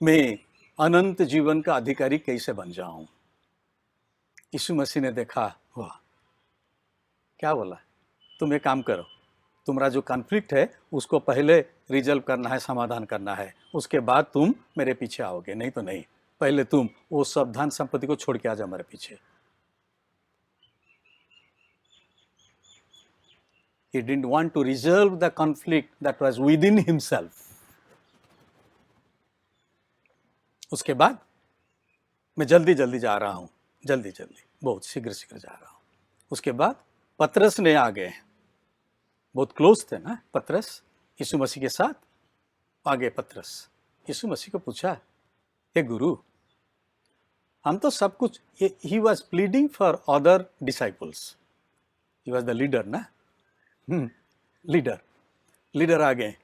मैं अनंत जीवन का अधिकारी कैसे बन जाऊं. यीशु मसीह ने देखा, वाह, क्या बोला, तुम एक काम करो, तुम्हारा जो कॉन्फ्लिक्ट है उसको पहले रिजॉल्व करना है, समाधान करना है, उसके बाद तुम मेरे पीछे आओगे. नहीं तो नहीं, पहले तुम वो सब धन संपत्ति को छोड़ के आ जाओ मेरे पीछे. He didn't want to resolve the conflict that was within himself. उसके बाद मैं जल्दी जा रहा हूं, जल्दी बहुत शीघ्र जा रहा हूं. उसके बाद पतरस ने आ गए, बहुत क्लोज थे ना पतरस यीशु मसीह के साथ. आगे पतरस यीशु मसीह को पूछा, हे गुरु, हम तो सब कुछ, he was pleading for other disciples. He was the leader ना, लीडर आ गए,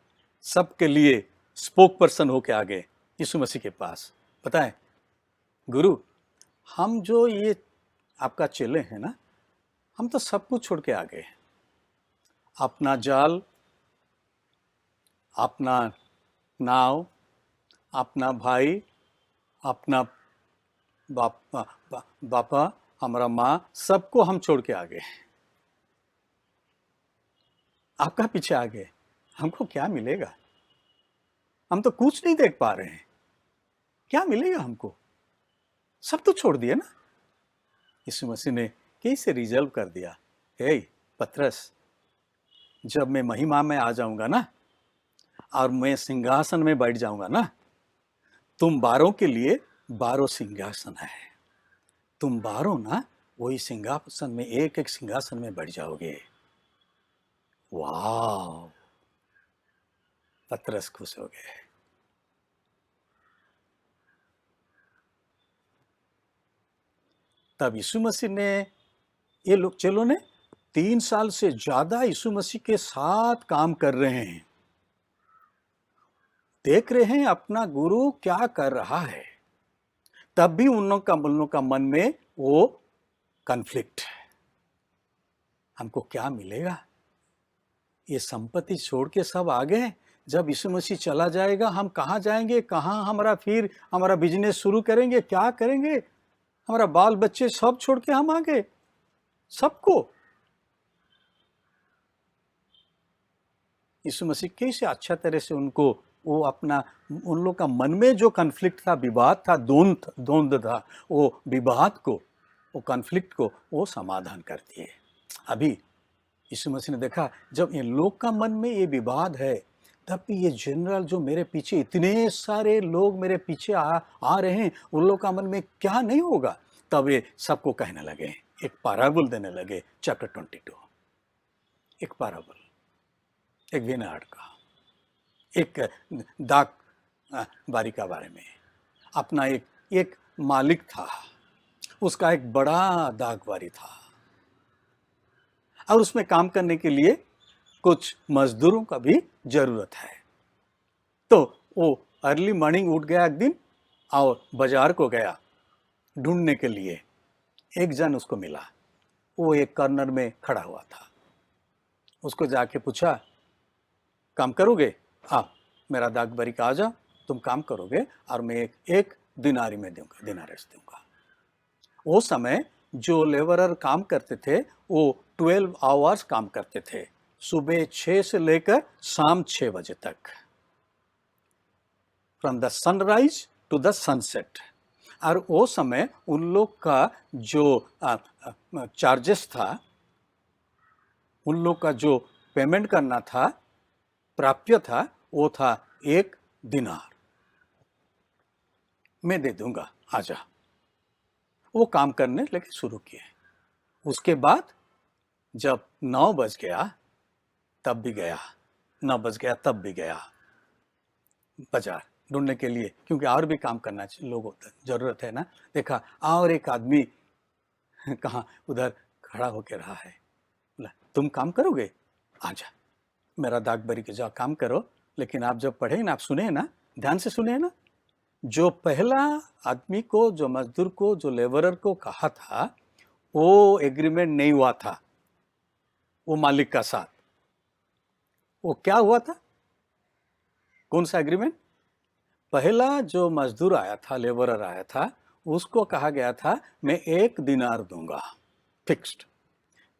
सबके लिए स्पोक पर्सन होके आ गए यीशु मसीह के पास। बताएं, गुरु, हम जो ये आपका चेले हैं ना, हम तो सब कुछ छोड़ के आ गए, अपना जाल, अपना नाव, अपना भाई, अपना बापा, हमारा माँ, सबको हम छोड़ के आ गए, आपका पीछे आ गए। हमको क्या मिलेगा? हम तो कुछ नहीं देख पा रहे हैं, क्या मिलेगा हमको? सब तो छोड़ दिया ना। यीशु मसीह ने कैसे रिजर्व कर दिया, हे पतरस, जब मैं महिमा में आ जाऊंगा ना और मैं सिंहासन में बैठ जाऊंगा ना, तुम 12 के लिए 12 सिंहासन है, तुम 12 ना वही सिंहासन में एक एक सिंहासन में बैठ जाओगे। वाह, पतरस खुश हो गए। तब यीशु मसीह ने, ये लोग चलो ने 3 साल से ज्यादा यीशु मसीह के साथ काम कर रहे हैं, देख रहे हैं अपना गुरु क्या कर रहा है, तब भी उन लोगों का मन में वो कॉन्फ्लिक्ट है, हमको क्या मिलेगा? ये संपत्ति छोड़ के सब आ गए, जब यीशु मसीह चला जाएगा हम कहाँ जाएंगे? कहाँ हमारा बिजनेस शुरू करेंगे? क्या करेंगे? हमारा बाल बच्चे सब छोड़ के हम आ गए, सबको। यीशु मसीह कैसे अच्छा तरह से उनको वो अपना, उन लोग का मन में जो कॉन्फ्लिक्ट था, विवाद था, द्वंद्व था, वो विवाद को, वो कॉन्फ्लिक्ट को वो समाधान कर दिए। अभी यीशु मसीह ने देखा जब इन लोग का मन में ये विवाद है, तब भी ये जनरल जो मेरे पीछे इतने सारे लोग मेरे पीछे आ रहे हैं, उन लोग का मन में क्या नहीं होगा? तब ये सबको कहने लगे, एक पैराबल देने लगे। चैप्टर 22, एक पैराबल, एक विनार्ड का, एक दाग बारी का बारे में। अपना एक मालिक था, उसका एक बड़ा दागबारी था और उसमें काम करने के लिए कुछ मजदूरों का भी जरूरत है। तो वो अर्ली मॉर्निंग उठ गया एक दिन और बाजार को गया ढूंढने के लिए। एक जन उसको मिला, वो एक कॉर्नर में खड़ा हुआ था। उसको जाके पूछा, काम करोगे? हाँ, मेरा दागबारी का आ जा, तुम काम करोगे और मैं एक दिनारी में दूंगा, दिनारस दूंगा। वो समय जो लेबरर काम करते थे वो 12 आवर्स काम करते थे, सुबह 6 से लेकर शाम 6 बजे तक, from the sunrise to the sunset. और वो समय उन लोग का जो चार्जेस था, उन लोग का जो पेमेंट करना था, प्राप्य था, वो था 1 दिनार। मैं दे दूंगा, आजा। वो काम करने लगे, शुरू किए। उसके बाद जब 9 बज गया तब भी गया, 9 बज गया तब भी गया बाजार ढूंढने के लिए, क्योंकि और भी काम करना चाहिए, लोगों को जरूरत है ना। देखा और एक आदमी कहाँ उधर खड़ा होकर रहा है, बोला, तुम काम करोगे? आजा, मेरा दागबारी के जाओ काम करो। लेकिन आप जब पढ़े ना, आप सुने ना, ध्यान से सुने ना, जो पहला आदमी को, जो मजदूर को, जो लेबरर को कहा था, वो एग्रीमेंट नहीं हुआ था वो मालिक का साथ। वो क्या हुआ था? कौन सा एग्रीमेंट? पहला जो मजदूर आया था, लेबरर आया था, उसको कहा गया था मैं 1 दिनार दूंगा, फिक्स्ड।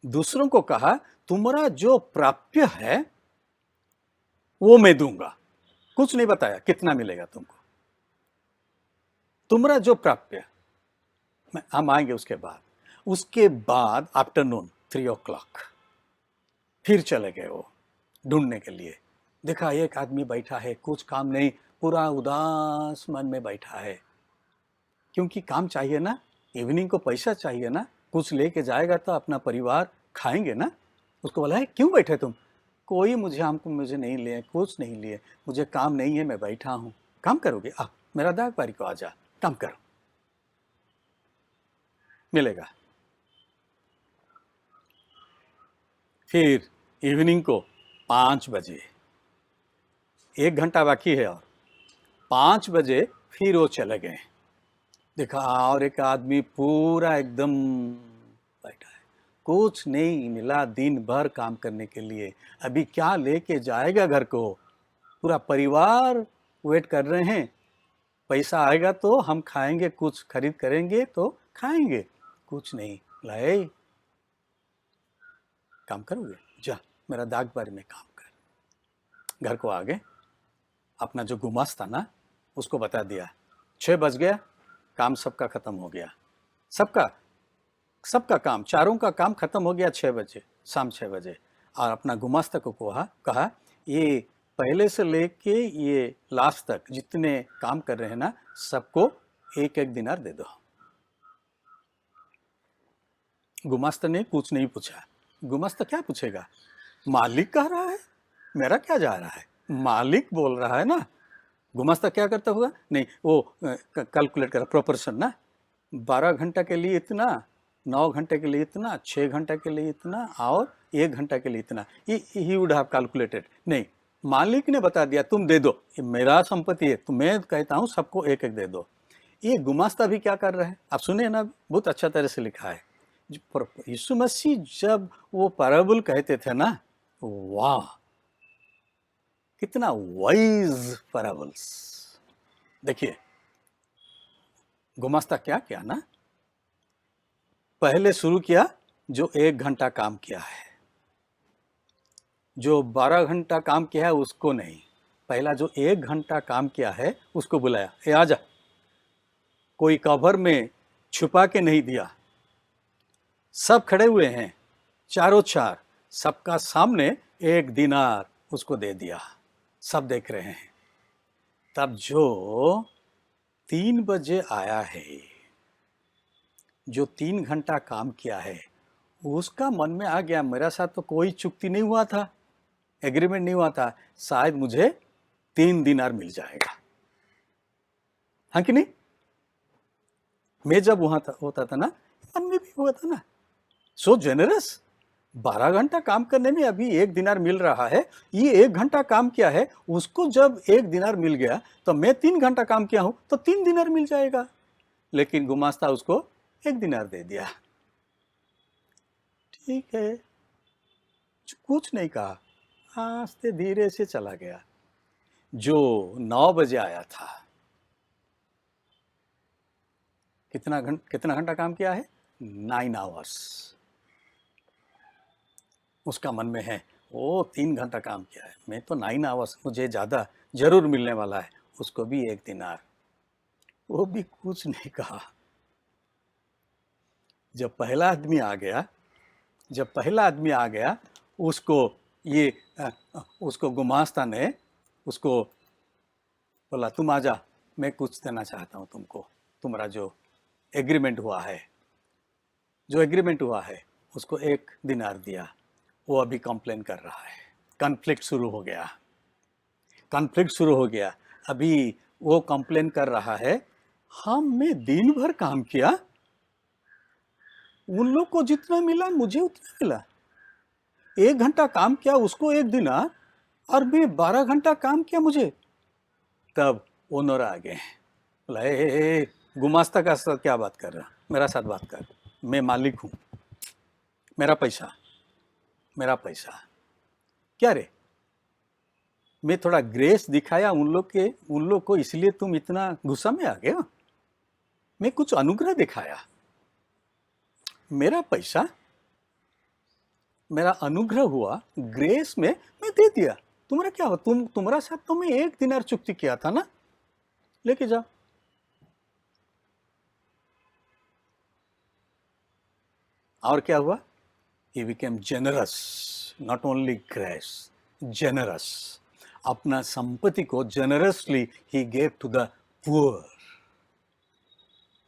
दूसरों को कहा तुम्हारा जो प्राप्य है वो मैं दूंगा, कुछ नहीं बताया कितना मिलेगा तुमको, तुम्हारा जो प्राप्य। हम आएंगे उसके बाद आफ्टरनून 3 o'clock फिर चले गए वो ढूंढने के लिए। देखा एक आदमी बैठा है, कुछ काम नहीं, पूरा उदास मन में बैठा है, क्योंकि काम चाहिए ना, इवनिंग को पैसा चाहिए ना, कुछ लेके जाएगा तो अपना परिवार खाएंगे ना। उसको बोला है क्यों बैठे तुम? कोई मुझे नहीं लिए, कुछ नहीं लिए, मुझे काम नहीं है, मैं बैठा हूँ। काम करोगे? आप मेरा दागबारी को आ जा, काम करो, मिलेगा। फिर इवनिंग को 5 बजे 1 घंटा बाकी है और 5 बजे फिर वो चले गए। देखा और एक आदमी पूरा एकदम बैठा है, कुछ नहीं मिला दिन भर काम करने के लिए, अभी क्या लेके जाएगा घर को। पूरा परिवार वेट कर रहे हैं, पैसा आएगा तो हम खाएंगे, कुछ खरीद करेंगे तो खाएंगे, कुछ नहीं लाए। काम करोगे, जा मेरा दाग बारी में काम कर। घर को आ गए, अपना जो गुमास्ता ना उसको बता दिया 6 बज गया, काम सबका खत्म हो गया, सबका काम, चारों का काम खत्म हो गया 6 बजे, शाम 6 बजे। और अपना गुमास्ता को कहा ये पहले से लेके ये लास्ट तक जितने काम कर रहे हैं ना, सबको 1-1 दिनार दे दो। गुमास्ता ने कुछ नहीं पूछा। गुमास्ता क्या पूछेगा, मालिक कह रहा है, मेरा क्या जा रहा है, मालिक बोल रहा है ना। गुमास्ता क्या करता होगा, नहीं वो कैलकुलेट कर प्रोपोर्शन ना, 12 घंटा के लिए इतना, 9 घंटे के लिए इतना, 6 घंटे के लिए इतना और 1 घंटा के लिए इतना। He would have calculated. नहीं, मालिक ने बता दिया तुम दे दो, ये मेरा संपत्ति है, तो मैं कहता हूँ सबको 1-1 दे दो। ये गुमास्ता भी क्या कर रहा है आप सुने ना, बहुत अच्छा तरह से लिखा है। यीशु मसीह जब वो पैराबल कहते थे ना, वाह कितना वाइज पैराबल्स। देखिए गुमास्ता क्या किया ना, पहले शुरू किया जो 1 घंटा काम किया है, जो 12 घंटा काम किया है उसको नहीं, पहला जो 1 घंटा काम किया है उसको बुलाया, ए आजा। कोई कवर में छुपा के नहीं दिया, सब खड़े हुए हैं चारों चार, सबका सामने 1 दिनार उसको दे दिया, सब देख रहे हैं। तब जो 3 बजे आया है, जो 3 घंटा काम किया है, उसका मन में आ गया मेरा साथ तो कोई चुक्ति नहीं हुआ था, एग्रीमेंट नहीं हुआ था, शायद मुझे 3 दिनार मिल जाएगा। हाँ कि नहीं? मैं जब वहां होता था ना, मन में भी हुआ था ना, सो जेनरस। 12 घंटा काम करने में अभी 1 दिनार मिल रहा है, ये 1 घंटा काम किया है, उसको जब 1 दिनार मिल गया तो मैं 3 घंटा काम किया हूं तो 3 दिनार मिल जाएगा। लेकिन गुमास्ता उसको 1 दिनार दे दिया। ठीक है, कुछ नहीं कहा, आस्ते धीरे से चला गया। जो 9 बजे आया था, कितना घंटा काम किया है, 9 आवर्स। उसका मन में है वो 3 घंटा काम किया है, मैं तो 9 आवर्स, मुझे ज़्यादा जरूर मिलने वाला है, उसको भी 1 दिनार। वो भी कुछ नहीं कहा। जब पहला आदमी आ गया, उसको गुमास्ता ने उसको बोला तुम आजा, मैं कुछ देना चाहता हूँ तुमको, तुम्हारा जो एग्रीमेंट हुआ है उसको 1 दिनार दिया। वो अभी कंप्लेन कर रहा है, कॉन्फ्लिक्ट शुरू हो गया। अभी वो कंप्लेन कर रहा है, मैं दिन भर काम किया, उन लोग को जितना मिला मुझे उतना मिला, 1 घंटा काम किया उसको 1 दिनार, और मैं 12 घंटा काम किया मुझे। तब ओनर आ गए, बोला गुमास्ता का साथ क्या बात कर रहा, मेरा साथ बात कर, मैं मालिक हूँ, मेरा पैसा क्या रे, मैं थोड़ा ग्रेस दिखाया उन लोग को, इसलिए तुम इतना गुस्सा में आ गए हो। मैं कुछ अनुग्रह दिखाया, मेरा पैसा, मेरा अनुग्रह हुआ, ग्रेस में मैं दे दिया। तुम्हारा क्या हो, तुम्हारा साथ तो मैं 1 दिनार चुक्ति किया था ना, लेके जाओ। और क्या हुआ, he became generous, not only grace, generous. अपना संपत्ति को generously he gave to the poor,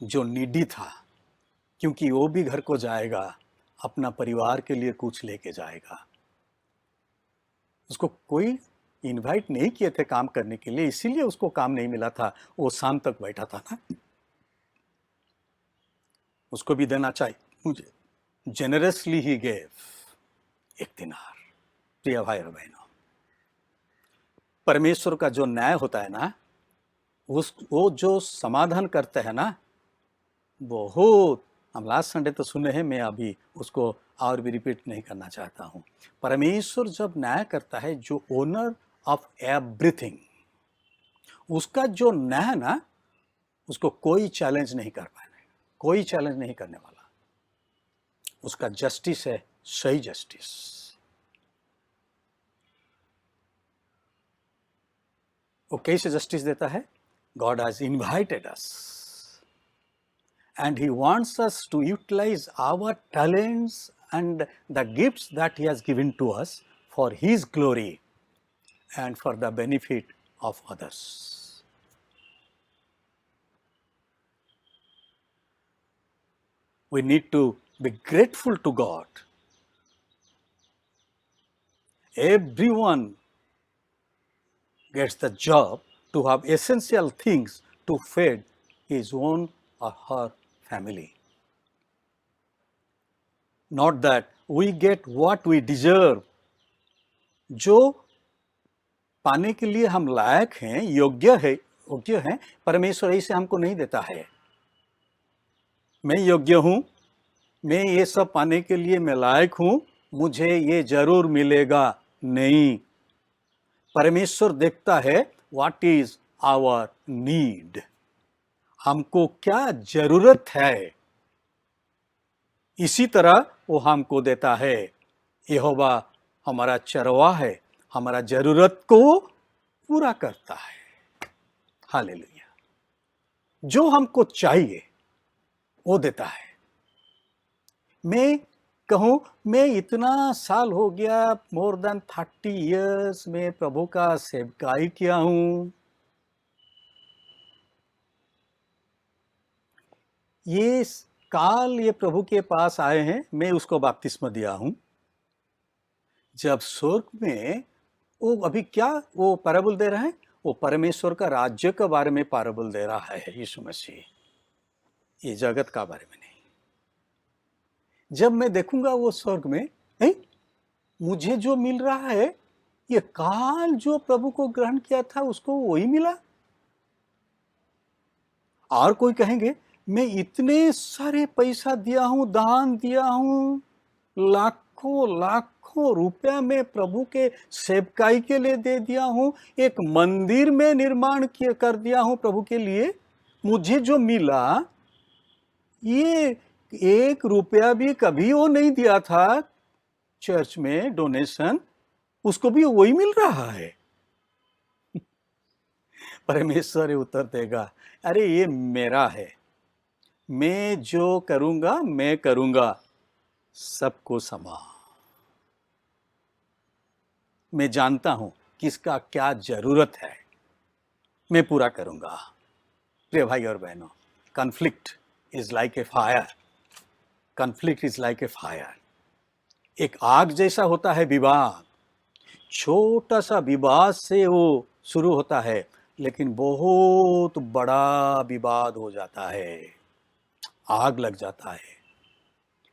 जो नीडी था, क्योंकि वो भी घर को जाएगा, अपना परिवार के लिए कुछ लेके जाएगा। उसको कोई इनवाइट नहीं किए थे काम करने के लिए, इसीलिए उसको काम नहीं मिला था, वो शाम तक बैठा था ना। उसको भी देना चाहिए मुझे। जेनरसली ही गेव 1 दिनार। प्रिय भाई और बहनों, परमेश्वर का जो न्याय होता है ना, वो जो समाधान करते हैं ना, बहुत, हम लास्ट संडे तो सुने हैं, मैं अभी उसको और भी रिपीट नहीं करना चाहता हूँ। परमेश्वर जब न्याय करता है, जो ओनर ऑफ एवरीथिंग, उसका जो न्याय ना, उसको कोई चैलेंज नहीं कर पाएगा, कोई चैलेंज नहीं करने वाला। उसका जस्टिस है सही जस्टिस। वो कैसे जस्टिस देता है? God has invited us and he wants us to utilize our talents and the gifts that he has given to us for his glory and for the benefit of others. We need to be grateful to God. Everyone gets the job to have essential things to feed his own or her family. Not that we get what we deserve. जो पाने के लिए हम लायक हैं, योग्य हैं, परमेश्वर ऐसे हमको नहीं देता है। मैं योग्य हूँ, मैं ये सब पाने के लिए मैं लायक हूँ, मुझे ये जरूर मिलेगा, नहीं। परमेश्वर देखता है व्हाट इज आवर नीड, हमको क्या जरूरत है, इसी तरह वो हमको देता है। यहोवा हमारा चरवाहा है, हमारा जरूरत को पूरा करता है। हालेलुया। जो हमको चाहिए वो देता है। मैं कहूँ, मैं इतना साल हो गया, मोर देन 30 years में प्रभु का सेवकाई किया हूँ। ये काल ये प्रभु के पास आए हैं, मैं उसको बपतिस्मा दिया हूँ। जब स्वर्ग में वो अभी क्या वो पैराबल दे रहे हैं, वो परमेश्वर का राज्य के बारे में पैराबल दे रहा है यीशु मसीह, ये जगत का बारे में नहीं। जब मैं देखूंगा वो स्वर्ग में, मुझे जो मिल रहा है, ये काल जो प्रभु को ग्रहण किया था उसको वही मिला। और कोई कहेंगे मैं इतने सारे पैसा दिया हूं, दान दिया हूं, लाखों रुपया में प्रभु के सेवकाई के लिए दे दिया हूं, एक मंदिर में निर्माण कर दिया हूं प्रभु के लिए, मुझे जो मिला ये 1 रुपया भी कभी वो नहीं दिया था चर्च में डोनेशन, उसको भी वही मिल रहा है। परमेश्वर उत्तर देगा, अरे ये मेरा है, मैं जो करूंगा मैं करूंगा सबको समान। मैं जानता हूं किसका क्या जरूरत है, मैं पूरा करूंगा। प्रिय भाई और बहनों, conflict is like a fire, conflict is like a fire. एक आग जैसा होता है विवाद, छोटा सा विवाद से वो शुरू होता है, लेकिन बहुत बड़ा विवाद हो जाता है, आग लग जाता है,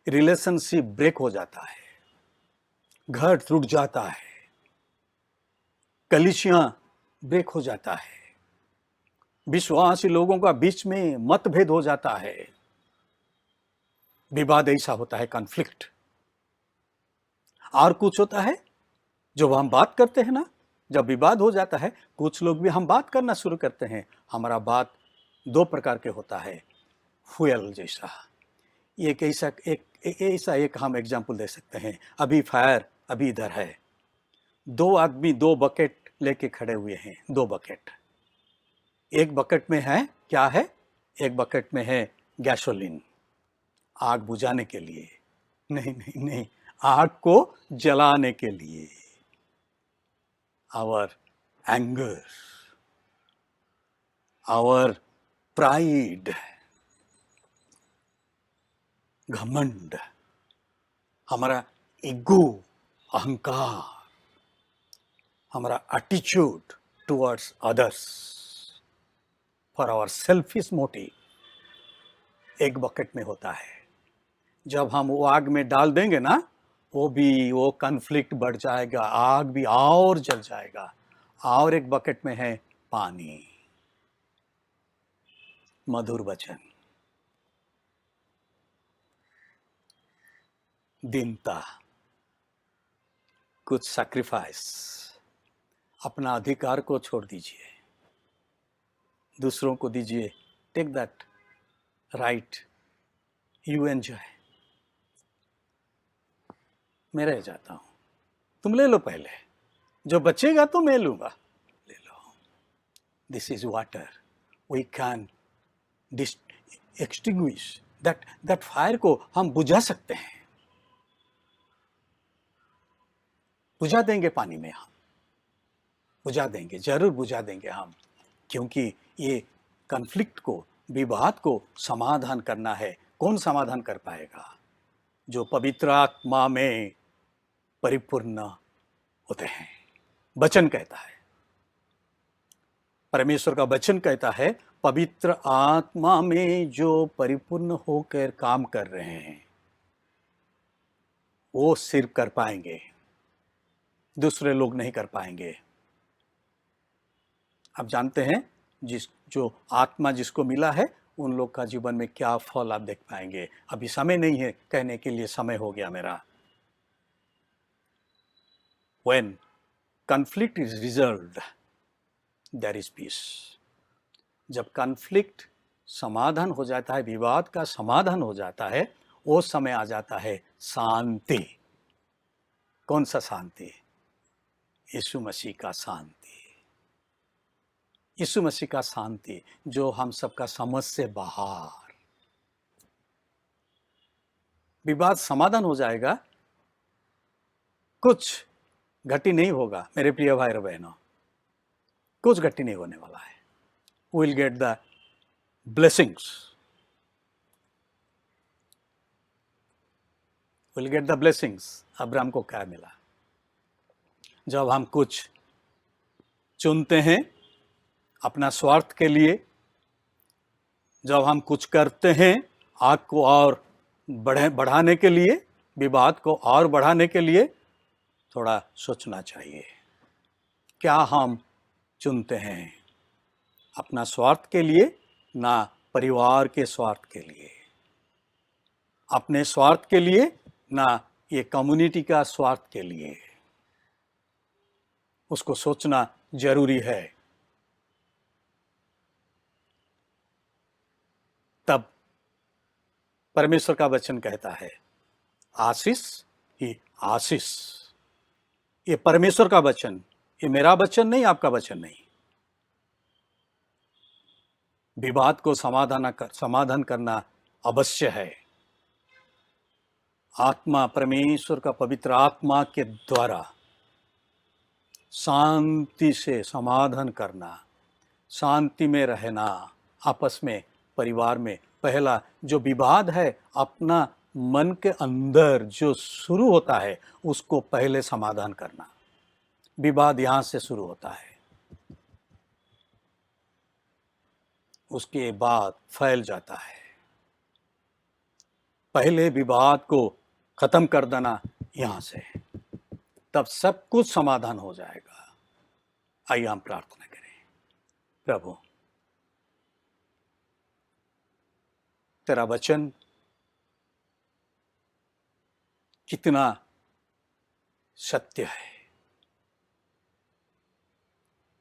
रिलेशनशिप ब्रेक हो जाता है, घर टूट जाता है, कलीसियां ब्रेक हो जाता है, विश्वासी लोगों का बीच में मतभेद हो जाता है। विवाद ऐसा होता है, कॉन्फ्लिक्ट। और कुछ होता है जो हम बात करते हैं ना, जब विवाद हो जाता है, कुछ लोग भी हम बात करना शुरू करते हैं। हमारा बात 2 प्रकार के होता है, फ्यूल जैसा। एक ऐसा एक हम एग्जाम्पल दे सकते हैं। अभी फायर अभी इधर है, 2 आदमी 2 बकेट लेके खड़े हुए हैं, 2 बकेट। एक बकेट में है क्या है, एक बकेट में है गैसोलीन, आग बुझाने के लिए, नहीं, आग को जलाने के लिए। आवर एंगर, आवर प्राइड, घमंड, हमारा ईगो, अहंकार, हमारा attitude towards others, for our selfish motive एक बकेट में होता है। जब हम वो आग में डाल देंगे ना, वो कॉन्फ्लिक्ट बढ़ जाएगा, आग भी और जल जाएगा, और एक बकेट में है पानी। मधुर वचन, दीनता, कुछ सैक्रिफाइस, अपना अधिकार को छोड़ दीजिए, दूसरों को दीजिए। Take that right, you enjoy. मैं रह जाता हूं, तुम ले लो पहले, जो बचेगा तो मैं लूंगा। ले लो। This is water, we can extinguish that fire को हम बुझा सकते हैं, बुझा देंगे पानी में, हम बुझा देंगे, जरूर बुझा देंगे हम, क्योंकि ये कॉन्फ्लिक्ट को, विवाद को समाधान करना है। कौन समाधान कर पाएगा? जो पवित्र आत्मा में परिपूर्ण होते हैं। वचन कहता है, परमेश्वर का वचन कहता है, पवित्र आत्मा में जो परिपूर्ण होकर काम कर रहे हैं वो सिर्फ कर पाएंगे, दूसरे लोग नहीं कर पाएंगे। आप जानते हैं जो आत्मा जिसको मिला है उन लोग का जीवन में क्या फल आप देख पाएंगे। अभी समय नहीं है कहने के लिए, समय हो गया मेरा। When conflict is resolved, there is peace. जब कॉन्फ्लिक्ट समाधान हो जाता है, विवाद का समाधान हो जाता है, वो समय आ जाता है शांति। कौन सा शांति? यीशु मसीह का शांति। यीशु मसीह का शांति जो हम सबका समझ से बाहर। विवाद समाधान हो जाएगा, कुछ घटी नहीं होगा मेरे प्रिय भाई और बहनों, कुछ घटी नहीं होने वाला है। We'll get the blessings. We'll get the blessings. Abraham को क्या मिला? जब हम कुछ चुनते हैं अपना स्वार्थ के लिए, जब हम कुछ करते हैं आग को और बढ़ाने के लिए, विवाद को और बढ़ाने के लिए, थोड़ा सोचना चाहिए। क्या हम चुनते हैं अपना स्वार्थ के लिए, ना परिवार के स्वार्थ के लिए, अपने स्वार्थ के लिए, ना ये कम्युनिटी का स्वार्थ के लिए? उसको सोचना जरूरी है। तब परमेश्वर का वचन कहता है, आशीष ही आशीष। ये परमेश्वर का वचन, ये मेरा वचन नहीं, आपका वचन नहीं। विवाद को समाधान करना अवश्य है। आत्मा, परमेश्वर का पवित्र आत्मा के द्वारा शांति से समाधान करना, शांति में रहना, आपस में, परिवार में। पहला जो विवाद है अपना मन के अंदर जो शुरू होता है उसको पहले समाधान करना। विवाद यहां से शुरू होता है, उसके बाद फैल जाता है। पहले विवाद को खत्म कर देना यहां से, तब सब कुछ समाधान हो जाएगा। आइए हम प्रार्थना करें। प्रभु, तेरा वचन कितना सत्य है,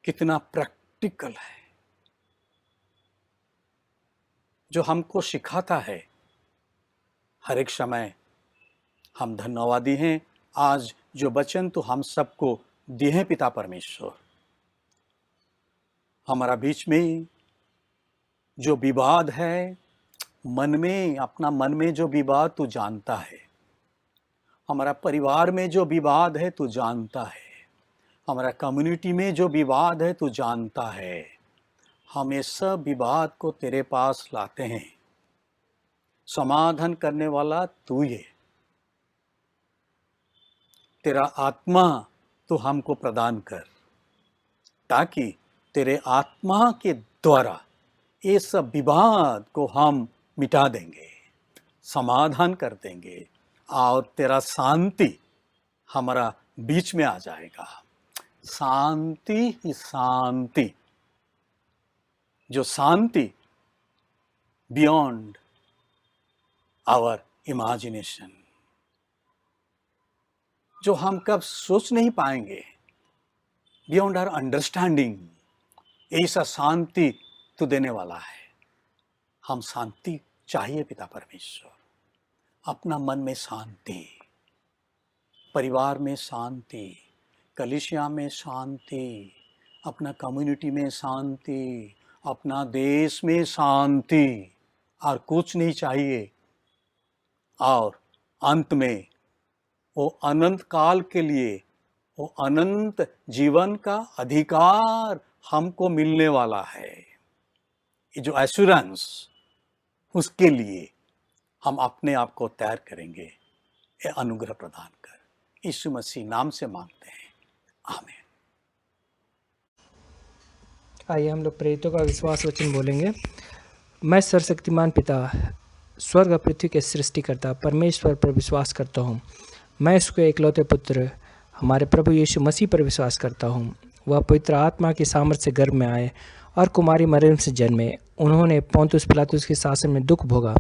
कितना प्रैक्टिकल है, जो हमको सिखाता है हर एक समय। हम धन्यवादी हैं आज जो वचन तो हम सबको दिए हैं पिता परमेश्वर। हमारा बीच में जो विवाद है, मन में, अपना मन में जो विवाद तू जानता है, हमारा परिवार में जो विवाद है तू जानता है, हमारा कम्युनिटी में जो विवाद है तू जानता है। हम ये सब विवाद को तेरे पास लाते हैं। समाधान करने वाला तू ही है। तेरा आत्मा तो हमको प्रदान कर, ताकि तेरे आत्मा के द्वारा ये सब विवाद को हम मिटा देंगे, समाधान कर देंगे, और तेरा शांति हमारा बीच में आ जाएगा। शांति ही शांति, जो शांति बियॉन्ड आवर इमेजिनेशन, जो हम कब सोच नहीं पाएंगे, बियॉन्ड आवर अंडरस्टैंडिंग, ऐसा शांति तो देने वाला है। हम शांति चाहिए पिता परमेश्वर, अपना मन में शांति, परिवार में शांति, कलीसिया में शांति, अपना कम्युनिटी में शांति, अपना देश में शांति, और कुछ नहीं चाहिए। और अंत में वो अनंत काल के लिए, वो अनंत जीवन का अधिकार हमको मिलने वाला है। ये जो एश्योरेंस, उसके लिए हम अपने आप को तैयार करेंगे, ये अनुग्रह प्रदान कर यीशु मसीह नाम से मांगते हैं, आमीन। आइए हम लोग प्रेरितों का विश्वास वचन बोलेंगे। मैं सर्वशक्तिमान पिता, स्वर्ग और पृथ्वी के सृष्टिकर्ता परमेश्वर पर विश्वास करता हूँ। मैं उसके इकलौते पुत्र हमारे प्रभु यीशु मसीह पर विश्वास करता हूँ। वह पवित्र आत्मा की सामर्थ्य से गर्भ में आए और कुमारी मरियम से जन्मे। उन्होंने पोंतुस पिलातुस के शासन में दुख भोगा।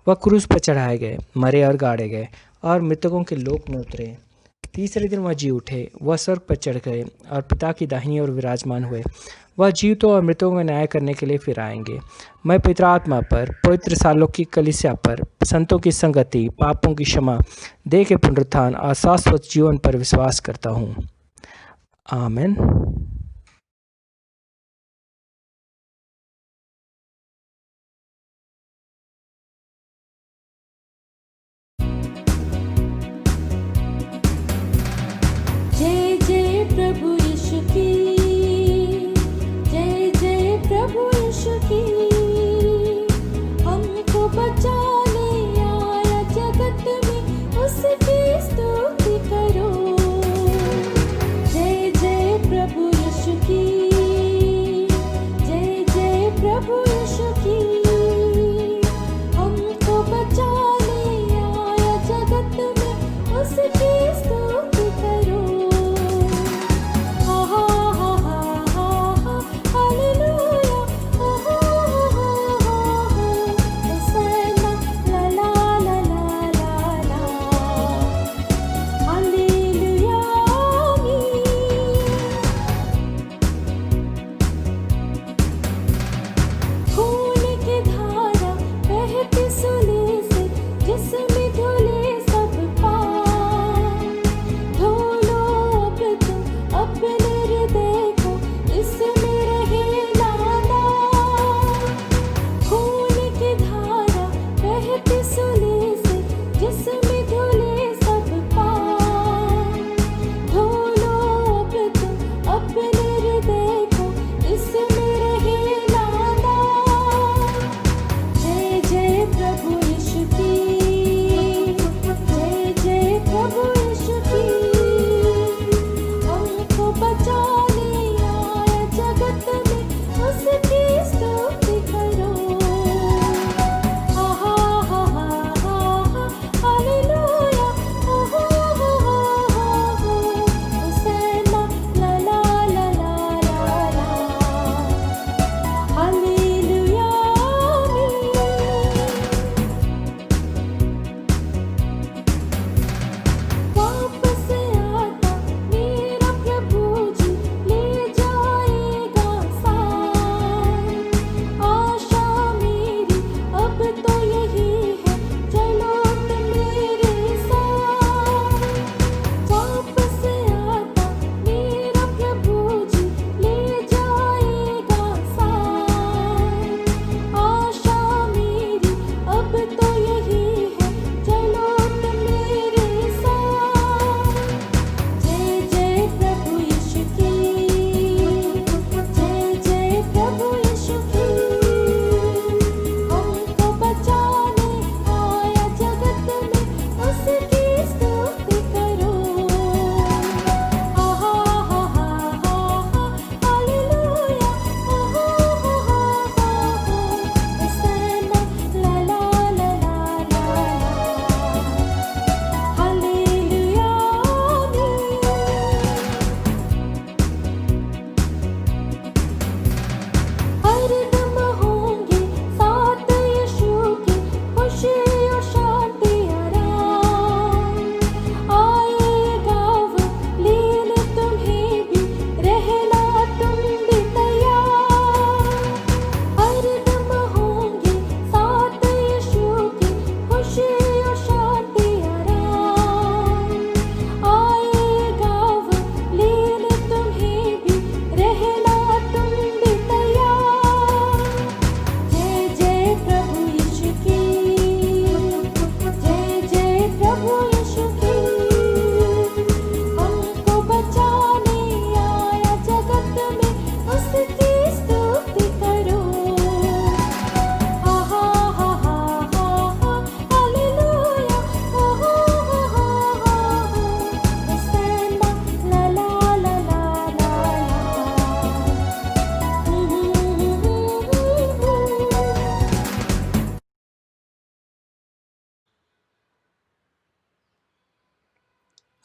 वह क्रूस पर चढ़ाए गए, मरे और गाड़े गए और मृतकों के लोक में उतरे। तीसरे दिन वह जी उठे। वह स्वर्ग पर चढ़ गए और पिता की दाहिनी ओर विराजमान हुए। वह जीवितों और मृतकों का न्याय करने के लिए फिर आएंगे। मैं पवित्र आत्मा पर, पवित्र सार्वलौकिक कलीसिया पर, संतों की संगति, पापों की क्षमा, देह के पुनरुत्थान और शाश्वत जीवन पर विश्वास करता हूँ। आमीन। जय जय प्रभु यीशु की, जय जय प्रभु यीशु की। हमको बचाने आया जगत में, उसकी स्तुति करो। जय जय प्रभु यीशु की, जय जय प्रभु यीशु की। हमको बचाने आया जगत में, उसकी स्तुति करो।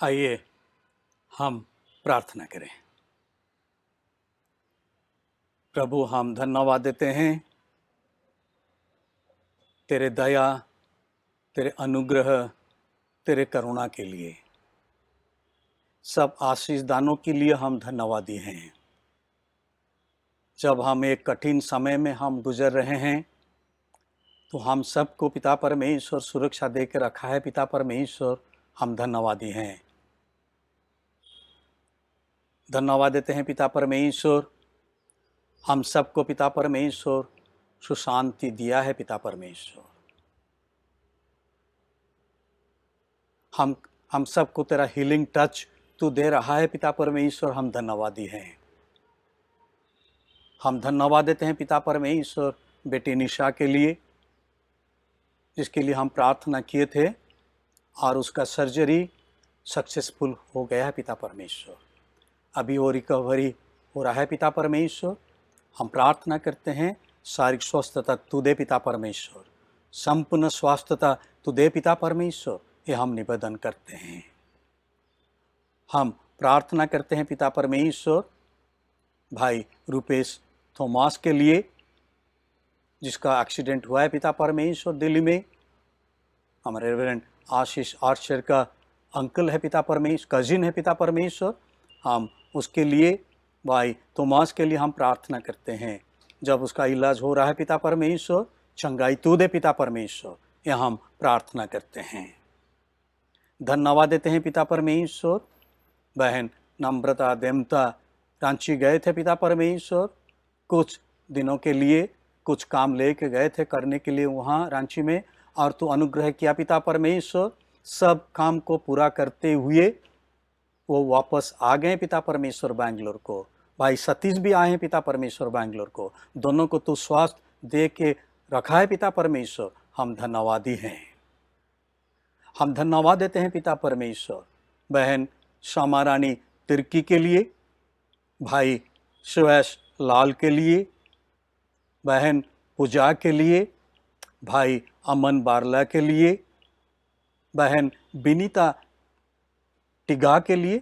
आइए हम प्रार्थना करें। प्रभु, हम धन्यवाद देते हैं तेरे दया, तेरे अनुग्रह, तेरे करुणा के लिए। सब आशीष दानों के लिए हम धन्यवादी हैं। जब हम एक कठिन समय में हम गुजर रहे हैं तो हम सबको पिता परमेश्वर सुरक्षा दे के रखा है। पिता परमेश्वर, हम धन्यवादी हैं। धन्यवाद देते हैं पिता परमेश्वर, हम सबको पिता परमेश्वर सुशांति दिया है। पिता परमेश्वर, हम सबको तेरा हीलिंग टच तू दे रहा है। पिता परमेश्वर, हम धन्यवादी हैं। हम धन्यवाद देते हैं पिता परमेश्वर बेटी निशा के लिए, जिसके लिए हम प्रार्थना किए थे और उसका सर्जरी सक्सेसफुल हो गया है। पिता परमेश्वर, अभी वो रिकवरी हो रहा है। पिता परमेश्वर, हम प्रार्थना करते हैं शारीरिक स्वस्थता तू दे। पिता परमेश्वर, संपूर्ण स्वास्थ्यता तू दे। पिता परमेश्वर, ये हम निवेदन करते हैं। हम प्रार्थना करते हैं पिता परमेश्वर भाई रूपेश थॉमस के लिए, जिसका एक्सीडेंट हुआ है। पिता परमेश्वर, दिल्ली में हमारे रेवरेंड आशीष आर्चर का अंकल है। पिता परमेश्वर, कजिन है। पिता परमेश्वर, हम उसके लिए भाई थॉमस के लिए हम प्रार्थना करते हैं। जब उसका इलाज हो रहा है पिता परमेश्वर, चंगाई तू दे। पिता परमेश्वर, यह हम प्रार्थना करते हैं। धन्यवाद देते हैं पिता परमेश्वर बहन नम्रता देमता रांची गए थे। पिता परमेश्वर, कुछ दिनों के लिए कुछ काम लेके गए थे करने के लिए वहाँ रांची में, और तू अनुग्रह किया। पिता परमेश्वर, सब काम को पूरा करते हुए वो वापस आ गए। पिता परमेश्वर, बैंगलोर को भाई सतीश भी आए हैं। पिता परमेश्वर, बैंगलोर को दोनों को तू स्वास्थ्य दे के रखा है। पिता परमेश्वर, हम धन्यवादी हैं। हम धन्यवाद देते हैं पिता परमेश्वर बहन श्यामा रानी तिर्की के लिए, भाई सुरेश लाल के लिए, बहन पूजा के लिए, भाई अमन बारला के लिए, बहन बिनीता टिगा के लिए,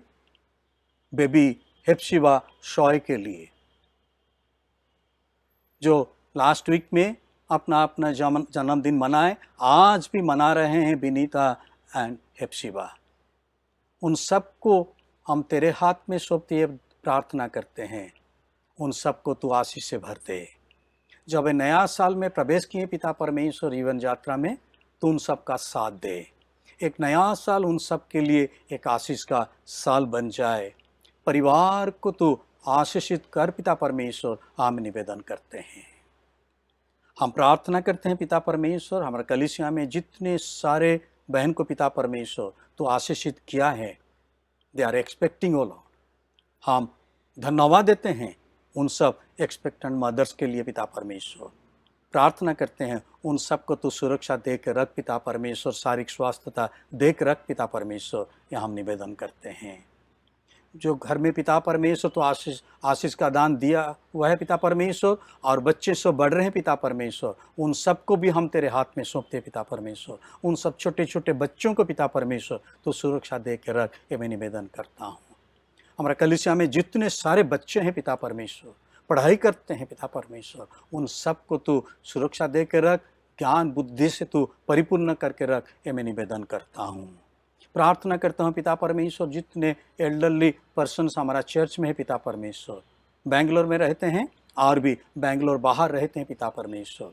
बेबी हेप्सिबा शॉय के लिए, जो लास्ट वीक में अपना अपना जन्मदिन मनाए, आज भी मना रहे हैं बिनीता एंड हेप्सिबा। उन सबको हम तेरे हाथ में सौंपते हुए प्रार्थना करते हैं। उन सबको तू आशीष से भर दे। जब वे नया साल में प्रवेश किए पिता परमेश्वर जीवन यात्रा में, तो उन सब का साथ दे। एक नया साल उन सब के लिए एक आशीष का साल बन जाए। परिवार को तू आशीषित कर पिता परमेश्वर, हम निवेदन करते हैं। हम प्रार्थना करते हैं पिता परमेश्वर, हमारे कलीसिया में जितने सारे बहन को पिता परमेश्वर तो आशीषित किया है, they are expecting O Lord. हम धन्यवाद देते हैं उन सब एक्सपेक्टेंट मदर्स के लिए पिता परमेश्वर। प्रार्थना करते हैं उन सबको तू सुरक्षा दे के रख पिता परमेश्वर, शारीरिक स्वास्थ्यता दे के रख पिता परमेश्वर, यह हम निवेदन करते हैं। जो घर में पिता परमेश्वर तो आशीष का दान दिया हुआ है पिता परमेश्वर, और बच्चे सब बढ़ रहे हैं पिता परमेश्वर, उन सबको भी हम तेरे हाथ में सौंपते पिता परमेश्वर। उन सब छोटे छोटे बच्चों को पिता परमेश्वर तो सुरक्षा दे के रख, ये मैं निवेदन करता हूँ। हमारा कलीसिया में जितने सारे बच्चे हैं पिता परमेश्वर, पढ़ाई करते हैं पिता परमेश्वर, उन सबको तू सुरक्षा दे के रख, ज्ञान बुद्धि से तू परिपूर्ण करके रख, ये मैं निवेदन करता हूँ। प्रार्थना करता हूँ पिता परमेश्वर, जितने एल्डरली पर्सन्स हमारा चर्च में है पिता परमेश्वर, बेंगलोर में रहते हैं और भी बेंगलोर बाहर रहते हैं पिता परमेश्वर,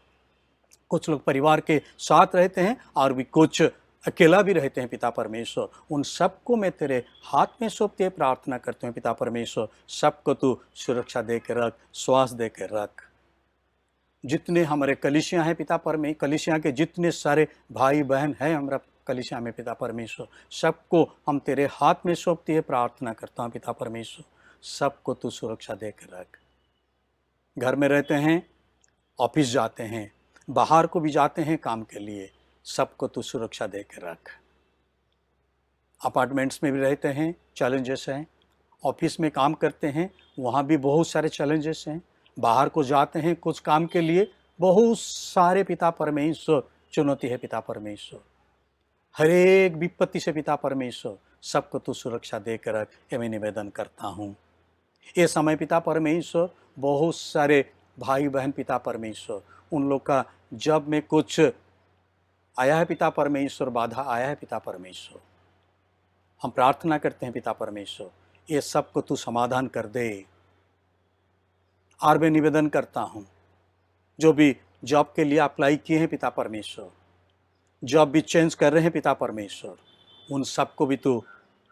कुछ लोग परिवार के साथ रहते हैं और भी कुछ अकेला भी रहते हैं पिता परमेश्वर, उन सबको मैं तेरे हाथ में सौंपते प्रार्थना करते हैं पिता परमेश्वर, सबको तू सुरक्षा दे के रख, श्वास दे के रख। जितने हमारे कलीसिया हैं पिता परमेश्वर, कलीसिया के जितने सारे भाई बहन हैं हमारा कलीसिया में पिता परमेश्वर, सबको हम तेरे हाथ में सौंपते हुए प्रार्थना करता हूँ पिता परमेश्वर, सबको तू सुरक्षा दे के रख। घर में रहते हैं, ऑफिस जाते हैं, बाहर को भी जाते हैं काम के लिए, सबको तू सुरक्षा दे के रख। अपार्टमेंट्स में भी रहते हैं, चैलेंजेस हैं, ऑफिस में काम करते हैं, वहाँ भी बहुत सारे चैलेंजेस हैं, बाहर को जाते हैं कुछ काम के लिए, बहुत सारे पिता परमेश्वर चुनौती है पिता परमेश्वर। हर एक विपत्ति से पिता परमेश्वर सबको तू सुरक्षा देकर रख, ये मैं निवेदन करता हूँ। ये समय पिता परमेश्वर, बहुत सारे भाई बहन पिता परमेश्वर, उन लोग का जब में कुछ आया है पिता परमेश्वर, बाधा आया है पिता परमेश्वर, हम प्रार्थना करते हैं पिता परमेश्वर, ये सबको तू समाधान कर दे। और मैं निवेदन करता हूँ, जो भी जॉब के लिए अप्लाई किए हैं पिता परमेश्वर, जॉब भी चेंज कर रहे हैं पिता परमेश्वर, उन सबको भी तू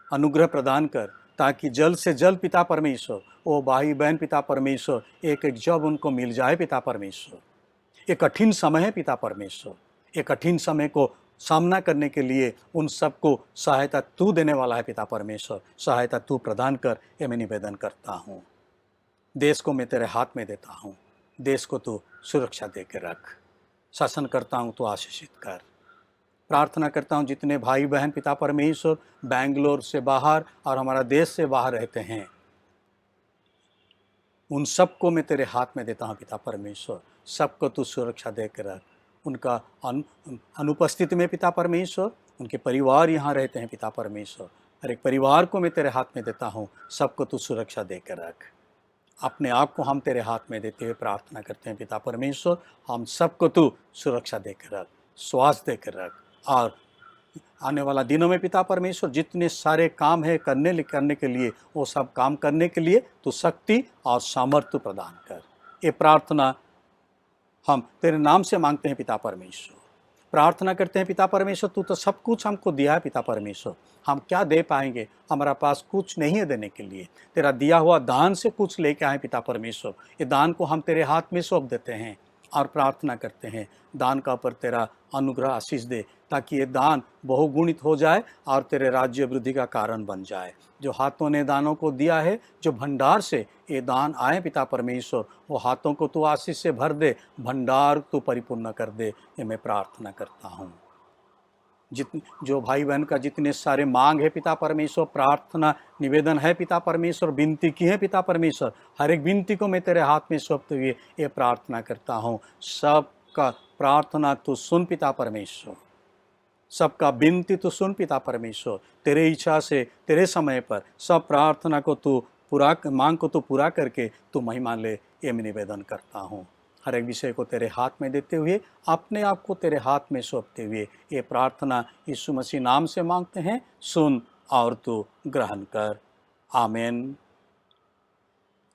अनुग्रह प्रदान कर, ताकि जल्द से जल्द पिता परमेश्वर वो भाई बहन पिता परमेश्वर एक एक जॉब उनको मिल जाए पिता परमेश्वर। ये कठिन समय है पिता परमेश्वर, ये कठिन समय को सामना करने के लिए उन सबको सहायता तू देने वाला है पिता परमेश्वर, सहायता तू प्रदान कर, ये मैं निवेदन करता हूँ। देश को मैं तेरे हाथ में देता हूँ, देश को तू सुरक्षा दे के रख, शासन करता हूँ तो आशीषित कर। प्रार्थना करता हूँ जितने भाई बहन पिता परमेश्वर बैंगलोर से बाहर और हमारा देश से बाहर रहते हैं, उन सबको मैं तेरे हाथ में देता हूँ पिता परमेश्वर, सबको तू सुरक्षा दे के रख। उनका अनुपस्थिति में पिता परमेश्वर, उनके परिवार यहाँ रहते हैं पिता परमेश्वर, हर एक परिवार को मैं तेरे हाथ में देता हूँ, सबको तू सुरक्षा दे कर रख। अपने आप को हम तेरे हाथ में देते हुए प्रार्थना करते हैं पिता परमेश्वर, हम सबको तू सुरक्षा दे कर रख, स्वास्थ्य दे कर रख। और आने वाला दिनों में पिता परमेश्वर जितने सारे काम है करने के लिए, वो सब काम करने के लिए तू शक्ति और सामर्थ्य प्रदान कर। ये प्रार्थना हम तेरे नाम से मांगते हैं पिता परमेश्वर। प्रार्थना करते हैं पिता परमेश्वर, तू तो सब कुछ हमको दिया है पिता परमेश्वर, हम क्या दे पाएंगे, हमारा पास कुछ नहीं है देने के लिए। तेरा दिया हुआ दान से कुछ लेके आए पिता परमेश्वर, ये दान को हम तेरे हाथ में सौंप देते हैं और प्रार्थना करते हैं दान का ऊपर तेरा अनुग्रह आशीष दे, ताकि ये दान बहुगुणित हो जाए और तेरे राज्य वृद्धि का कारण बन जाए। जो हाथों ने दानों को दिया है, जो भंडार से ये दान आए पिता परमेश्वर, वो हाथों को तू आशीष से भर दे, भंडार तू परिपूर्ण कर दे, ये मैं प्रार्थना करता हूँ। जो भाई बहन का जितने सारे मांग है पिता परमेश्वर, प्रार्थना निवेदन है पिता परमेश्वर, विनती की है पिता परमेश्वर, हर एक विनती को मैं तेरे हाथ में सौंपते हुए ये प्रार्थना करता हूँ। सबका प्रार्थना तू सुन पिता परमेश्वर, सबका विनती तू सुन पिता परमेश्वर, तेरे इच्छा से तेरे समय पर सब प्रार्थना को तू मांग को तू पूरा करके तू महिमा ले, ये मैं निवेदन करता हूँ। हर एक विषय को तेरे हाथ में देते हुए, अपने आप को तेरे हाथ में सौंपते हुए ये प्रार्थना यीशु मसीह नाम से मांगते हैं, सुन और तू ग्रहण कर। आमीन।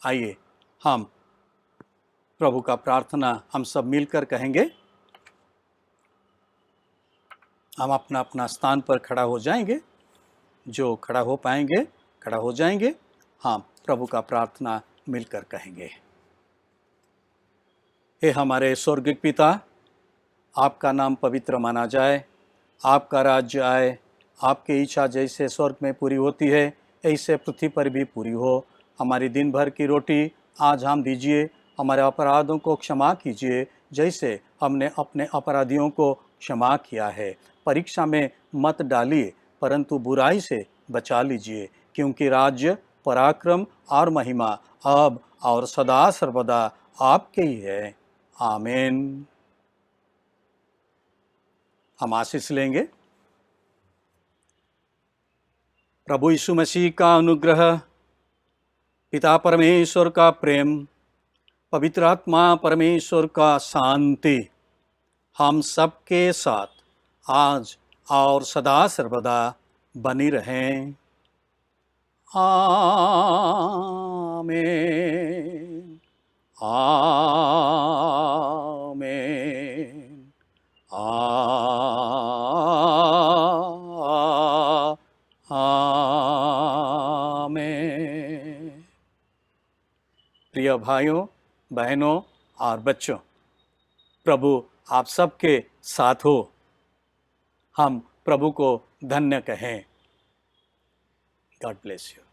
आइए हम प्रभु का प्रार्थना हम सब मिलकर कहेंगे। हम अपना अपना स्थान पर खड़ा हो जाएंगे, जो खड़ा हो पाएंगे खड़ा हो जाएंगे। हम प्रभु का प्रार्थना मिलकर कहेंगे। हे हमारे स्वर्गीय पिता, आपका नाम पवित्र माना जाए, आपका राज्य आए, आपकी इच्छा जैसे स्वर्ग में पूरी होती है ऐसे पृथ्वी पर भी पूरी हो। हमारी दिन भर की रोटी आज हम दीजिए, हमारे अपराधों को क्षमा कीजिए जैसे हमने अपने अपराधियों को क्षमा किया है। परीक्षा में मत डालिए, परंतु बुराई से बचा लीजिए, क्योंकि राज्य, पराक्रम और महिमा अब और सदा सर्वदा आपके ही है। आमीन। हम आशीष लेंगे। प्रभु यीशु मसीह का अनुग्रह, पिता परमेश्वर का प्रेम, पवित्र आत्मा परमेश्वर का शांति हम सबके साथ आज और सदा सर्वदा बनी रहें। आमीन। आमीन। आमीन। प्रिय भाइयों, बहनों और बच्चों, प्रभु आप सबके साथ हो। हम प्रभु को धन्य कहें। God bless you.